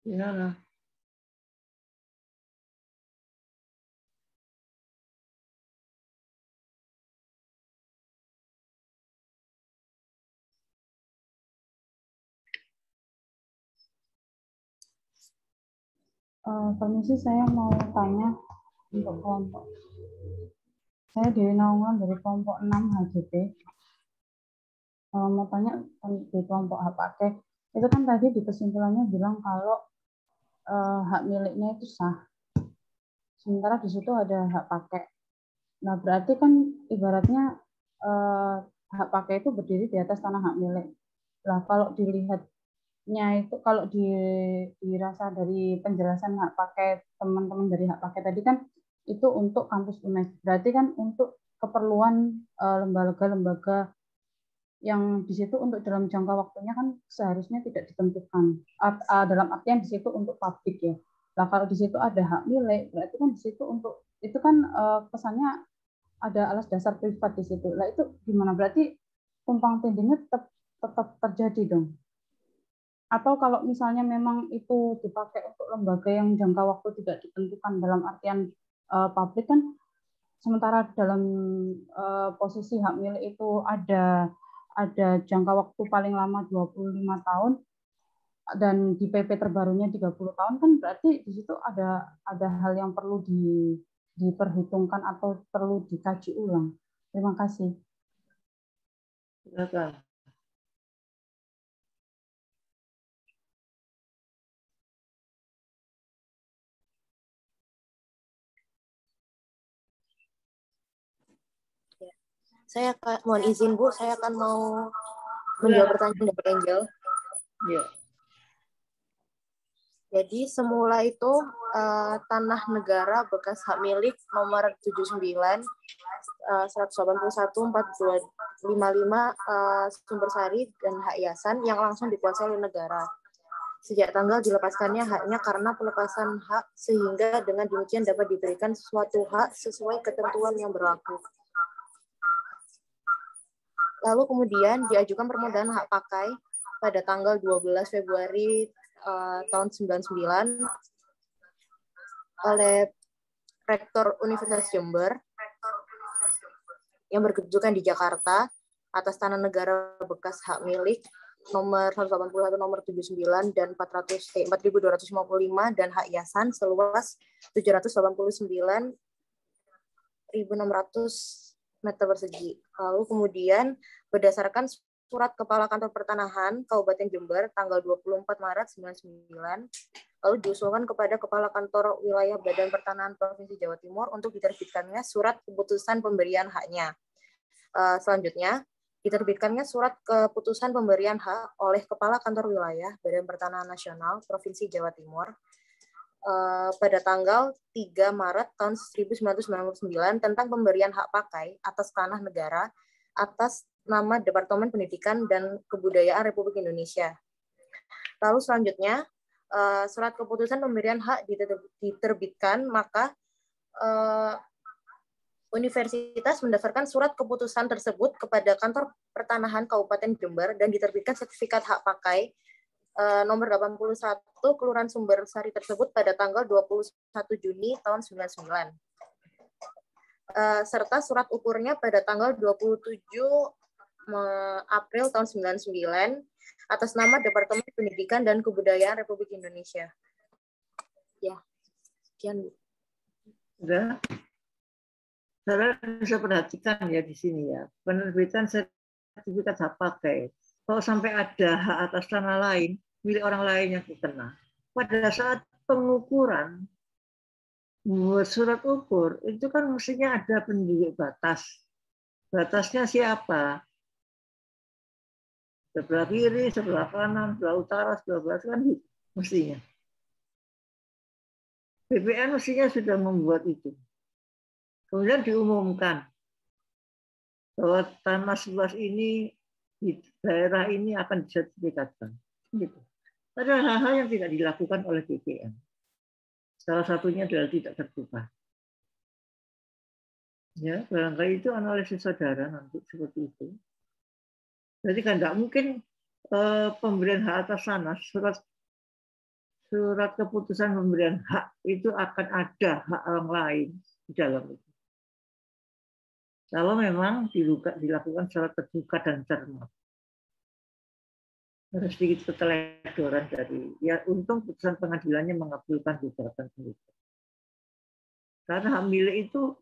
Speaker 1: Gimana?
Speaker 2: Permisi, saya mau tanya untuk kelompok. Saya Dewi Naungan dari kelompok 6 HJP. Mau tanya di kelompok hak pakai. Itu kan tadi di kesimpulannya bilang kalau hak miliknya itu sah. Sementara di situ ada hak pakai. Nah, berarti kan ibaratnya hak pakai itu berdiri di atas tanah hak milik. Nah, kalau dilihatnya itu, kalau dirasa dari penjelasan hak pakai teman-teman dari hak pakai tadi kan itu untuk kampus UNES. Berarti kan untuk keperluan lembaga-lembaga yang di situ untuk dalam jangka waktunya kan seharusnya tidak ditentukan. Dalam artian di situ untuk publik ya. Nah, kalau di situ ada hak milik, berarti kan di situ untuk itu kan kesannya ada alas dasar privat di situ. Nah, itu gimana? Berarti tumpang tindihnya tetap terjadi dong. Atau kalau misalnya memang itu dipakai untuk lembaga yang jangka waktu tidak ditentukan dalam artian publik kan, sementara dalam posisi hak milik itu ada jangka waktu paling lama 25 tahun dan di PP terbarunya 30 tahun kan, berarti di situ ada hal yang perlu diperhitungkan atau perlu dikaji ulang. Terima kasih.
Speaker 1: Silakan.
Speaker 11: Saya mohon izin Bu, saya akan mau menjawab pertanyaan dari Angel.
Speaker 1: Ya.
Speaker 11: Jadi semula itu tanah negara bekas hak milik nomor 79 181 4255 Sumbersari dan Hak Yayasan yang langsung dikuasai oleh negara.
Speaker 13: sejak tanggal dilepaskannya haknya karena pelepasan hak, sehingga dengan demikian dapat diberikan suatu hak sesuai ketentuan yang berlaku. Lalu kemudian diajukan permodalan hak pakai pada tanggal 12 Februari tahun 99 oleh Rektor Universitas Jember yang berkedudukan di Jakarta atas tanah negara bekas hak milik nomor 181, nomor 79 dan 4.255 dan hak yayasan seluas 789.600 meter persegi. Lalu kemudian berdasarkan surat Kepala Kantor Pertanahan Kabupaten Jember tanggal 24 Maret 99, lalu diusulkan kepada Kepala Kantor Wilayah Badan Pertanahan Provinsi Jawa Timur untuk diterbitkannya surat keputusan pemberian haknya. Selanjutnya, diterbitkannya surat keputusan pemberian hak oleh Kepala Kantor Wilayah Badan Pertanahan Nasional Provinsi Jawa Timur pada tanggal 3 Maret tahun 1999 tentang pemberian hak pakai atas tanah negara atas nama Departemen Pendidikan dan Kebudayaan Republik Indonesia. Lalu selanjutnya, surat keputusan pemberian hak diterbitkan, maka Universitas mendaftarkan surat keputusan tersebut kepada Kantor Pertanahan Kabupaten Jember dan diterbitkan sertifikat hak pakai nomor 81 Kelurahan Sumber Sari tersebut pada tanggal 21 Juni tahun 99. Serta surat ukurnya pada tanggal 27 April tahun 99 atas nama Departemen Pendidikan dan Kebudayaan Republik Indonesia. Ya, sekian.
Speaker 1: Sudah. Saudara bisa perhatikan ya di sini ya, penerbitan sertifikat hak pakai. Kalau sampai ada hak atas tanah lain, milik orang lain yang terkena, pada saat pengukuran, buat surat ukur, itu kan mestinya ada penduduk batas. Batasnya siapa? Sebelah kiri, sebelah kanan, sebelah utara, sebelah barat, kan mestinya. BPN mestinya sudah membuat itu. Kemudian diumumkan bahwa tanah seluas ini di daerah ini akan disertifikatkan. Gitu. Ada hal-hal yang tidak dilakukan oleh BPN. Salah satunya adalah tidak terbuka. Ya, barangkali itu analisis saudara nanti seperti itu. Jadi kan tidak mungkin pemberian hak atas tanah, surat keputusan pemberian hak itu akan ada hak orang lain di dalam itu. Kalau memang dilakukan secara terbuka dan cermat. Ada sedikit keteledoran dari, ya untung putusan pengadilannya mengabulkan gugatan itu. Karena hak milik itu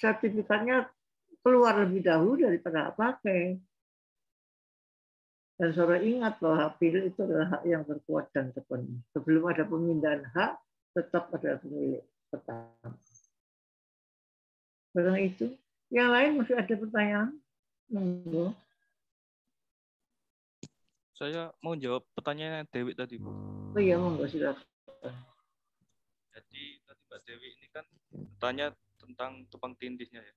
Speaker 1: sertifikatnya keluar lebih dahulu daripada hak pakai. Dan saudara ingat bahwa hak milik itu adalah hak yang berkuat dan terpenuhi. Sebelum ada pemindahan hak, tetap ada pemilik pertama. Karena itu, yang lain masih ada pertanyaan? Monggo.
Speaker 4: Saya mau jawab pertanyaan Dewi tadi, Bu.
Speaker 1: Oh iya, monggo silakan.
Speaker 4: Jadi tadi Mbak Dewi ini kan bertanya tentang tumpang tindihnya ya.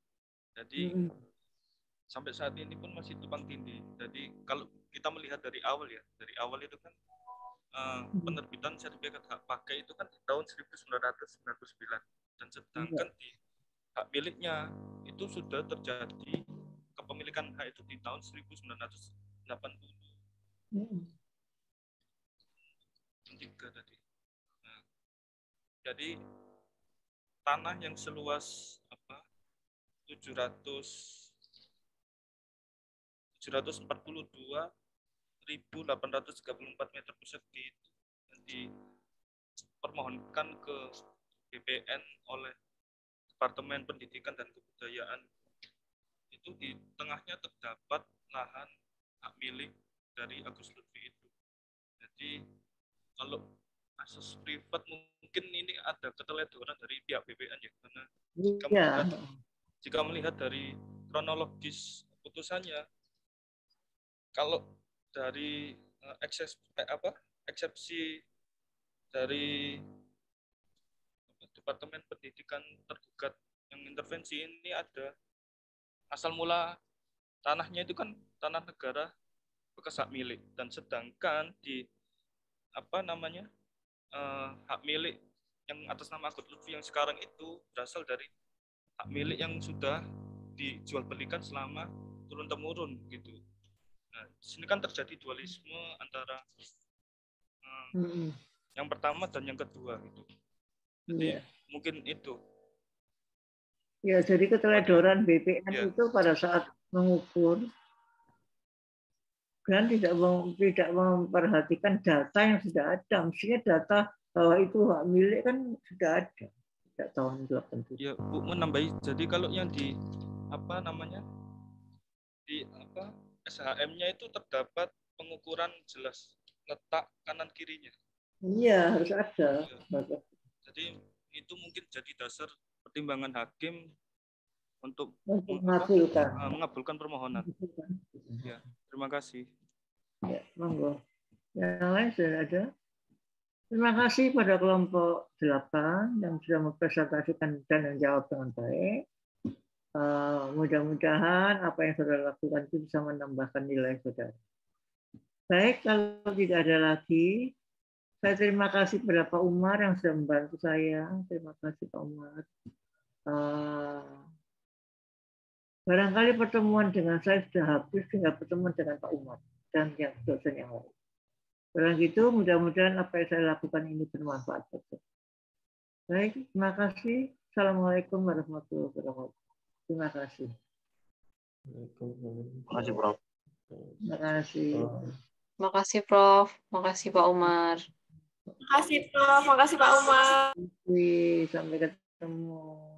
Speaker 4: Jadi sampai saat ini pun masih tumpang tindih. Jadi kalau kita melihat dari awal ya, dari awal itu kan penerbitan sertifikat hak pakai itu kan di tahun 1999 dan sedangkan di hak miliknya itu sudah terjadi kepemilikan hak itu di tahun 1980. Tadi. Nah, jadi tanah yang seluas 742.834 meter persegi itu dipermohonkan ke BPN oleh Departemen Pendidikan dan Kebudayaan. Itu di tengahnya terdapat lahan hak milik dari Agus Lutfi itu. Jadi kalau asas privat mungkin ini ada keteledoran dari pihak BPN ya, karena jika melihat dari kronologis putusannya, kalau dari eksepsi dari Departemen Pendidikan tergugat yang intervensi ini ada asal mula tanahnya itu kan tanah negara bekas hak milik, dan sedangkan di hak milik yang atas nama Agut Lutfi yang sekarang itu berasal dari hak milik yang sudah dijual belikan selama turun temurun gitu. Nah, di sini kan terjadi dualisme antara yang pertama dan yang kedua gitu. Jadi mungkin itu.
Speaker 1: Ya, jadi keteledoran BPN itu pada saat mengukur dan tidak memperhatikan data yang sudah ada. Mestinya data bahwa itu hak milik kan sudah ada sejak tahun 87.
Speaker 4: Ya, Bu menambahi. Jadi kalau yang di SHM-nya itu terdapat pengukuran jelas letak kanan kirinya.
Speaker 1: Iya, harus ada.
Speaker 4: Ya. Jadi itu mungkin jadi dasar pertimbangan hakim untuk mengabulkan permohonan. Ya, terima kasih.
Speaker 1: Ya, monggo. Yang lain sudah ada. Terima kasih pada kelompok 8 yang sudah mempresentasikan dan menjawab dengan baik. Mudah-mudahan apa yang saudara lakukan itu bisa menambahkan nilai saudara. Baik, kalau tidak ada lagi, saya terima kasih kepada Pak Umar yang sudah membantu saya. Terima kasih Pak Umar. Barangkali pertemuan dengan saya sudah habis, tinggal pertemuan dengan Pak Umar dan yang dosen yang lain. Karena gitu, mudah-mudahan apa yang saya lakukan ini bermanfaat. Baik, terima kasih. Assalamualaikum warahmatullahi wabarakatuh. Terima kasih.
Speaker 14: Terima kasih, Prof.
Speaker 1: Terima kasih.
Speaker 15: Terima kasih, Prof. Terima kasih, Pak Umar.
Speaker 11: Terima kasih, Prof. Terima kasih, Pak Umar.
Speaker 1: Sampai ketemu.